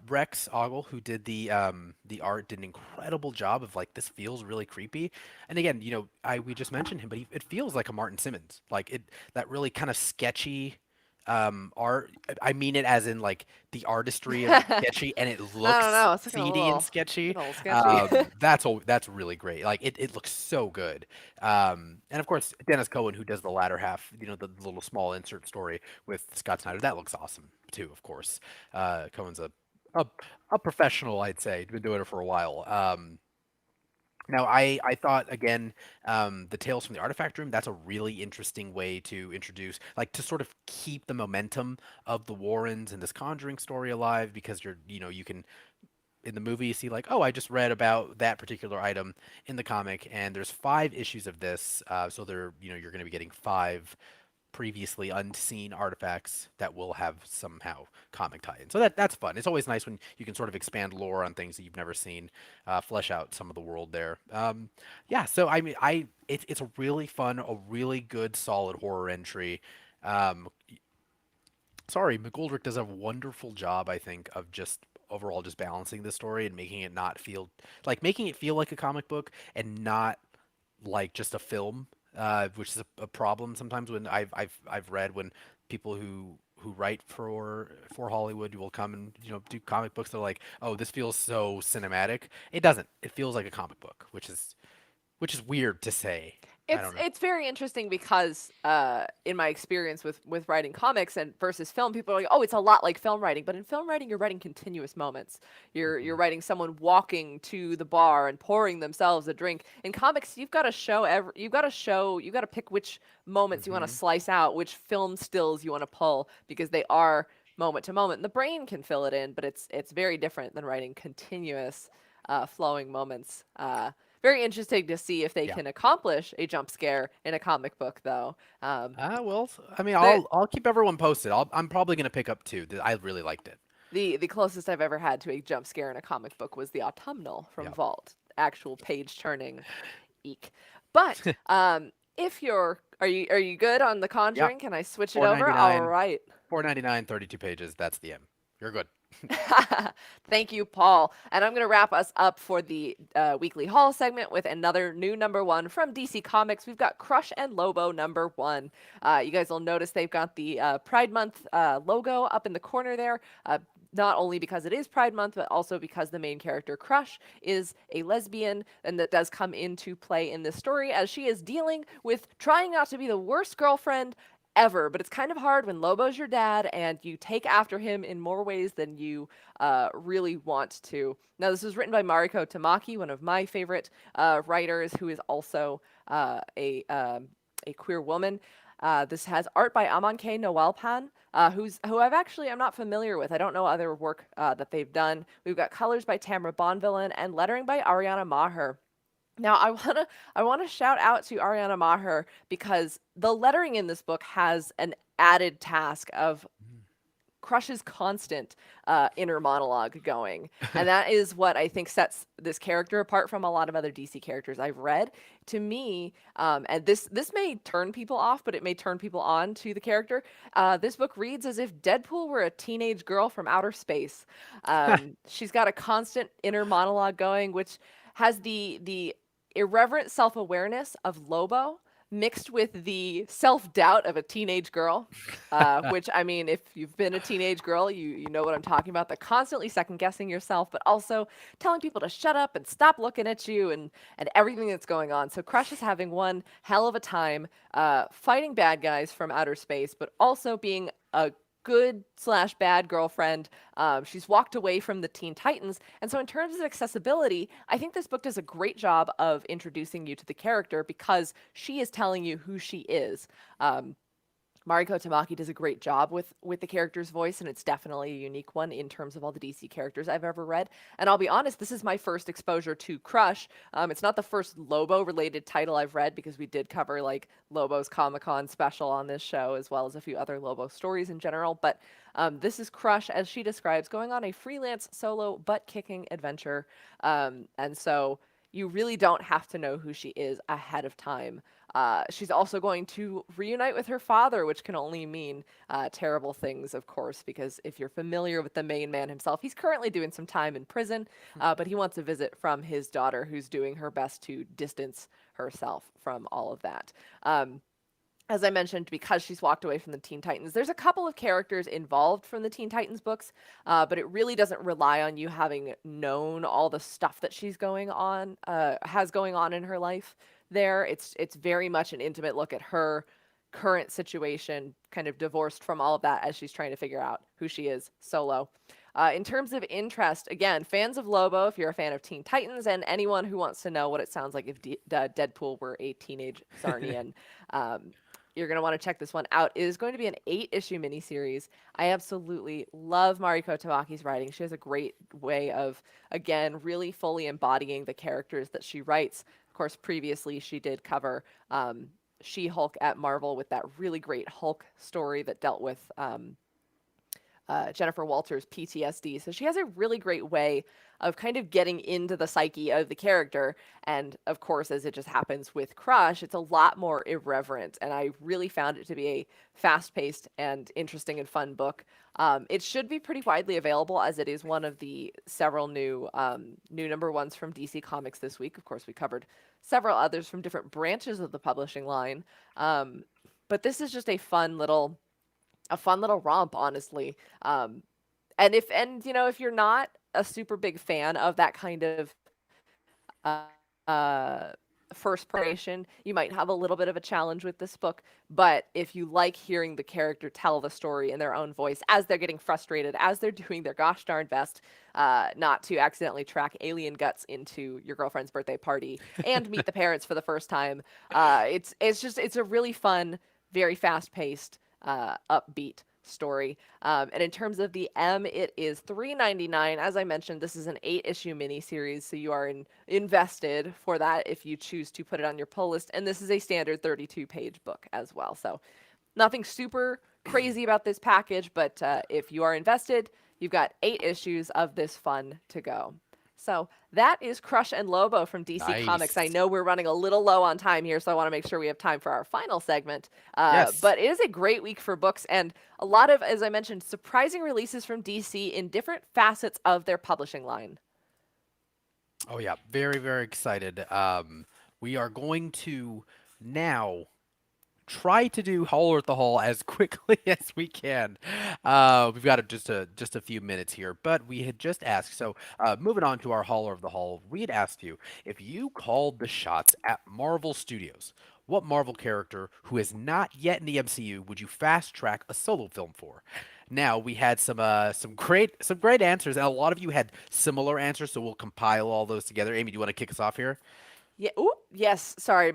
Rex Ogle who did the art, did an incredible job of like this feels really creepy. And again, I we just mentioned him, but it feels like a Martin Simmons, like it that really kind of sketchy art. I mean it as in like the artistry of I sketchy, and it don't looks know. It's looking a seedy and little, sketchy. getting a little sketchy. That's really great. Like it looks so good. And of course Dennis Cohen, who does the latter half, the little small insert story with Scott Snyder, that looks awesome too. Of course, Cohen's a a professional, I'd say. He's been doing it for a while. Now, I thought again, the Tales from the Artifact Room. That's a really interesting way to introduce, like, to sort of keep the momentum of the Warrens and this Conjuring story alive, because you can in the movie you see like, oh, I just read about that particular item in the comic, and there's 5 issues of this, so you're going to be getting 5 previously unseen artifacts that will have somehow comic tie-in. So that's fun. It's always nice when you can sort of expand lore on things that you've never seen, flesh out some of the world there. Yeah. So I mean, it's a really fun, a really good, solid horror entry. Um, Sorry, McGoldrick does a wonderful job, I think, of just overall just balancing the story and making it feel like a comic book and not like just a film, which is a problem sometimes when I've read when people who write for Hollywood will come and do comic books. They're like, oh, this feels so cinematic. It doesn't. It feels like a comic book, which is weird to say. I It's don't know. it's very interesting because in my experience with writing comics and versus film, people are like, "Oh, it's a lot like film writing," but in film writing, you're writing continuous moments. You're Hmm. writing someone walking to the bar and pouring themselves a drink. In comics, you've got to pick which moments you want to Hmm. slice out, which film stills you want to pull because they are moment to moment. And the brain can fill it in, but it's very different than writing continuous flowing moments. Very interesting to see if they Yeah. can accomplish a jump scare in a comic book, though. Um, Well, I mean, the I'll keep everyone posted. I'm probably gonna pick up 2. I really liked it. the closest I've ever had to a jump scare in a comic book was the autumnal from Yeah. Vault. Actual page turning, eek. But if are you good on the Yeah. Conjuring? Can I switch it over? All 4.99, right. 4.99, 32 pages. That's the end. You're good. Thank you, Paul. And I'm going to wrap us up for the weekly haul segment with another new number one from DC Comics. We've got Crush and Lobo number one. You guys will notice they've got the Pride Month logo up in the corner there. Not only because it is Pride Month, but also because the main character, Crush, is a lesbian, and that does come into play in this story as she is dealing with trying not to be the worst girlfriend ever. But it's kind of hard when Lobo's your dad and you take after him in more ways than you really want to. Now, this was written by Mariko Tamaki, one of my favorite writers, who is also a queer woman. This has art by Amanke Noelpan, I'm not familiar with. I don't know other work that they've done. We've got colors by Tamara Bonvillain and lettering by Ariana Maher. Now, I wanna shout out to Ariana Maher because the lettering in this book has an added task of Crush's constant inner monologue going. And that is what I think sets this character apart from a lot of other DC characters I've read. To me, and this may turn people off, but it may turn people on to the character. This book reads as if Deadpool were a teenage girl from outer space. She's got a constant inner monologue going, which has the irreverent self-awareness of Lobo mixed with the self-doubt of a teenage girl, which, I mean, if you've been a teenage girl, you know what I'm talking about. The constantly second-guessing yourself, but also telling people to shut up and stop looking at you and everything that's going on. So Crush is having one hell of a time fighting bad guys from outer space, but also being a good slash bad girlfriend. She's walked away from the Teen Titans. And so in terms of accessibility, I think this book does a great job of introducing you to the character because she is telling you who she is. Mariko Tamaki does a great job with the character's voice, and it's definitely a unique one in terms of all the DC characters I've ever read. And I'll be honest, this is my first exposure to Crush. It's not the first Lobo-related title I've read because we did cover like Lobo's Comic-Con special on this show, as well as a few other Lobo stories in general. But this is Crush, as she describes, going on a freelance solo butt-kicking adventure. And so you really don't have to know who she is ahead of time. She's also going to reunite with her father, which can only mean terrible things, of course, because if you're familiar with the main man himself, he's currently doing some time in prison, but he wants a visit from his daughter, who's doing her best to distance herself from all of that. As I mentioned, because she's walked away from the Teen Titans, there's a couple of characters involved from the Teen Titans books, but it really doesn't rely on you having known all the stuff that she's has going on in her life there. It's very much an intimate look at her current situation, kind of divorced from all of that as she's trying to figure out who she is solo. In terms of interest, again, fans of Lobo, if you're a fan of Teen Titans, and anyone who wants to know what it sounds like if Deadpool were a teenage Zarnian, you're going to want to check this one out. It is going to be an 8-issue miniseries. I absolutely love Mariko Tamaki's writing. She has a great way of, again, really fully embodying the characters that she writes. Of course, previously she did cover She-Hulk at Marvel with that really great Hulk story that dealt with Jennifer Walters' PTSD. So she has a really great way of kind of getting into the psyche of the character. And of course, as it just happens with Crush, it's a lot more irreverent. And I really found it to be a fast-paced and interesting and fun book. It should be pretty widely available, as it is one of the several new number ones from DC Comics this week. Of course, we covered several others from different branches of the publishing line. But this is just a fun little romp, honestly. And you know, if you're not a super big fan of that kind of first person, you might have a little bit of a challenge with this book. But if you like hearing the character tell the story in their own voice as they're getting frustrated, as they're doing their gosh darn best not to accidentally track alien guts into your girlfriend's birthday party and meet the parents for the first time, it's a really fun, very fast paced, upbeat story. And in terms of the M, it is $3.99. As I mentioned, this is an 8-issue miniseries, so you are invested for that if you choose to put it on your pull list. And this is a standard 32-page book as well. So nothing super crazy about this package, but if you are invested, you've got 8 issues of this fun to go. So that is Crush and Lobo from DC Comics. I know we're running a little low on time here, so I want to make sure we have time for our final segment. Yes. But it is a great week for books and a lot of, as I mentioned, surprising releases from DC in different facets of their publishing line. Oh yeah, very, very excited. We are going to now try to do Haul at the Hall as quickly as we can. We've got just a few minutes here, but we had just asked. So moving on to our Hauler of the Hall, we had asked you if you called the shots at Marvel Studios. What Marvel character who is not yet in the MCU would you fast track a solo film for? Now we had some great answers, and a lot of you had similar answers. So we'll compile all those together. Amy, do you want to kick us off here? Yeah. Ooh, yes. Sorry,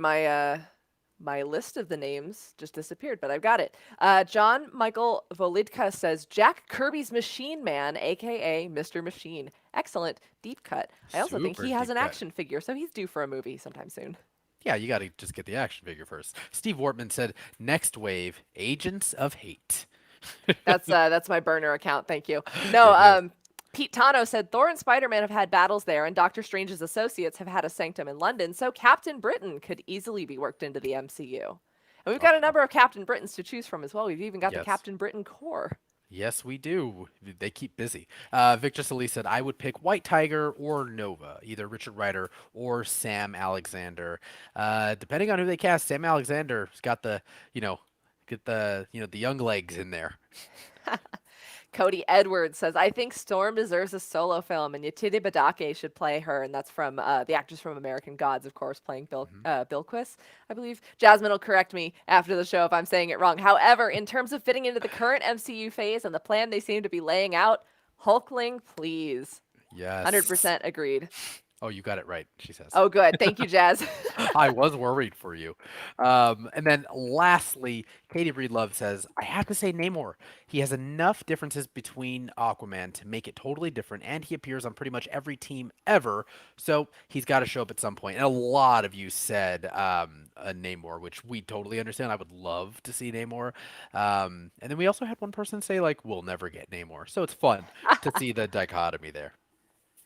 my list of the names just disappeared, but I've got it. John Michael Volidka says Jack Kirby's Machine Man, aka Mr. Machine. Excellent deep cut. I also think he has an action figure, so he's due for a movie sometime soon. Yeah, you got to just get the action figure first. Steve Wortman said, "Next wave, Agents of Hate." That's my burner account. Thank you. No, Goodness. Pete Tano said Thor and Spider-Man have had battles there, and Doctor Strange's associates have had a sanctum in London, so Captain Britain could easily be worked into the MCU. And we've got a Uh-huh. number of Captain Britons to choose from as well. We've even got the Yes. Captain Britain Corps. Yes, we do. They keep busy. Victor Solis said, I would pick White Tiger or Nova, either Richard Rider or Sam Alexander. Depending on who they cast, Sam Alexander's got the, you know, get the, the young legs in there. Cody Edwards says, I think Storm deserves a solo film, and Yetide Badake should play her, and that's from the actress from American Gods, of course, playing Bilquis, I believe. Jasmine will correct me after the show if I'm saying it wrong. However, in terms of fitting into the current MCU phase and the plan they seem to be laying out, Hulkling, please. Yes. 100% agreed. Oh, you got it right, she says. Oh, good. Thank you, Jazz. I was worried for you. And then lastly, Katie Breedlove says, I have to say Namor. He has enough differences between Aquaman to make it totally different, and he appears on pretty much every team ever, so he's got to show up at some point. And a lot of you said Namor, which we totally understand. I would love to see Namor. And then we also had one person say, like, we'll never get Namor. So it's fun to see the dichotomy there.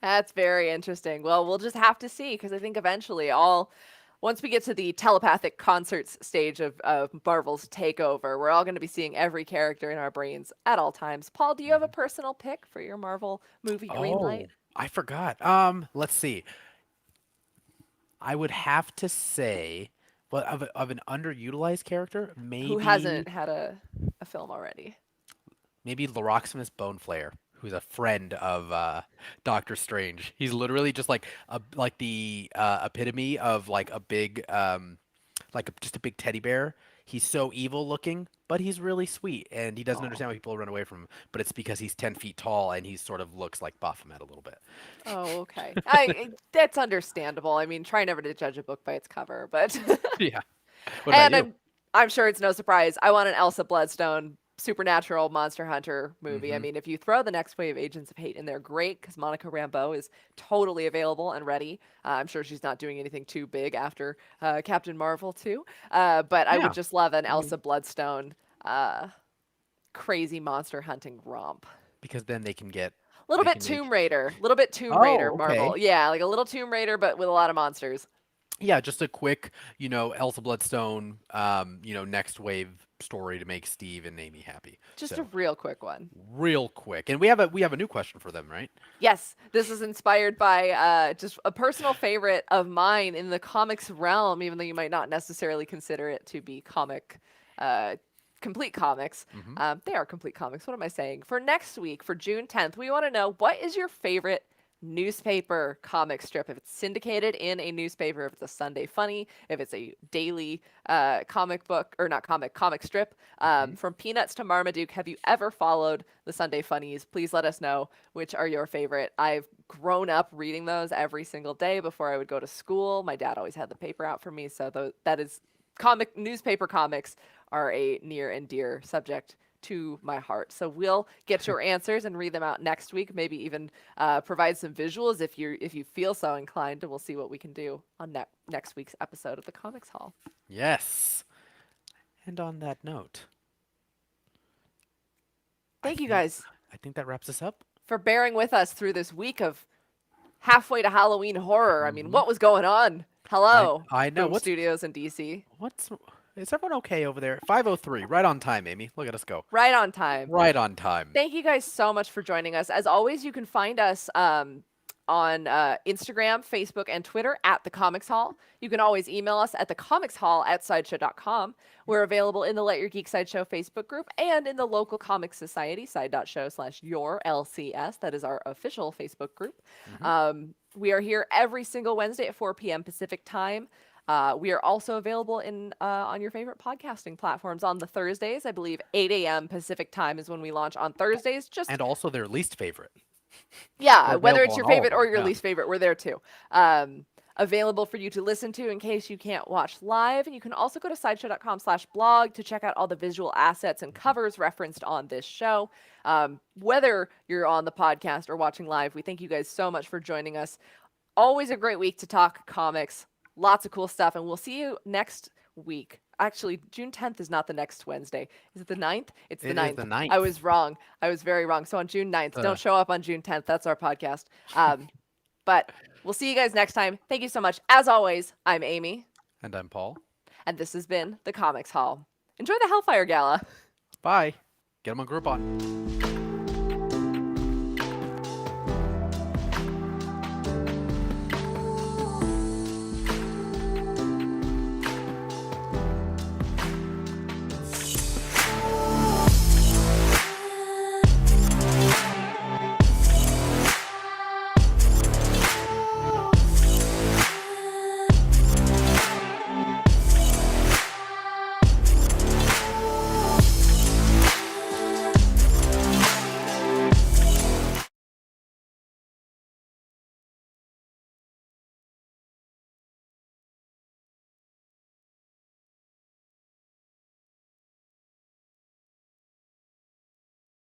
That's very interesting. Well, we'll just have to see because I think eventually once we get to the telepathic concerts stage of Marvel's takeover, we're all going to be seeing every character in our brains at all times. Paul, do you have a personal pick for your Marvel movie Greenlight? I forgot. Let's see. I would have to say, but of an underutilized character, Who hasn't had a film already? maybe Loraximus Boneflayer, who's a friend of Doctor Strange. He's literally just like the epitome of like a big just a big teddy bear. He's so evil looking, but he's really sweet, and he doesn't Oh. understand why people run away from him. But it's because he's 10 feet tall, and he sort of looks like Baphomet a little bit. Oh, okay. That's understandable. I mean, try never to judge a book by its cover, but Yeah. What about and you? I'm sure it's no surprise. I want an Elsa Bloodstone supernatural monster hunter movie. I Hmm. mean, if you throw the next wave of Agents of Hate in there, great, because Monica Rambeau is totally available and ready. I'm sure she's not doing anything too big after Captain Marvel too. But I would Yeah. just love an I mean, Elsa Bloodstone crazy monster hunting romp. because then they can get A little they bit can make Tomb Raider, a little bit Tomb Raider Oh, Marvel. okay. Yeah, like a little Tomb Raider, but with a lot of monsters. Yeah, just a quick, Elsa Bloodstone, next wave story to make Steve and Amy happy. Just a So real quick one. real quick, and we have a new question for them, right? Yes, this is inspired by just a personal favorite of mine in the comics realm, even though you might not necessarily consider it to be uh, complete comics. Hmm. They are complete comics. What am I saying? For next week, for June 10th, we want to know what is your favorite newspaper comic strip? If it's syndicated in a newspaper, if it's a Sunday Funny, if it's a daily comic book, or not comic strip. Hmm. From Peanuts to Marmaduke, have you ever followed the Sunday Funnies? Please let us know which are your favorite. I've grown up reading those every single day before I would go to school. My dad always had the paper out for me, so that is newspaper comics are a near and dear subject to my heart. So we'll get your answers and read them out next week. Maybe even provide some visuals if you feel so inclined, and we'll see what we can do on next week's episode of the Comics Hall. Yes. And on that note, I Thank you think guys I think that wraps us up. for bearing with us through this week of halfway to Halloween horror. I mean, Hmm. what was going on? Hello, I know Boom Studios in DC. what's is everyone okay over there? 5:03, right on time, Amy. Look at us go. Right on time. Right on time. Thank you guys so much for joining us. As always, you can find us on Instagram, Facebook, and Twitter at The Comics Hall. You can always email us at thecomicshall@sideshow.com. We're available in the Let Your Geek Sideshow Facebook group and in the local comic society, side.show/yourLCS. That is our official Facebook group. We are here every single Wednesday at 4 p.m. Pacific time. We are also available on your favorite podcasting platforms on the Thursdays. I believe 8 a.m. Pacific time is when we launch on Thursdays. And also their least favorite. Yeah, We're whether available it's your on all of favorite or them, your yeah. least favorite, we're there too. Available for you to listen to in case you can't watch live. And you can also go to sideshow.com/blog to check out all the visual assets and covers referenced on this show. Whether you're on the podcast or watching live, we thank you guys so much for joining us. Always a great week to talk comics. Lots of cool stuff. And we'll see you next week actually, June 10th is not the next Wednesday. Is it the 9th? It's the It is 9th. the I 9th. was wrong. I was very wrong. So on June 9th, don't show up on June 10th. That's our podcast. But we'll see you guys next time. Thank you so much. As always, I'm Amy, And I'm Paul. and this has been the Comics Hall. Enjoy the Hellfire Gala. Bye. Get them on Groupon.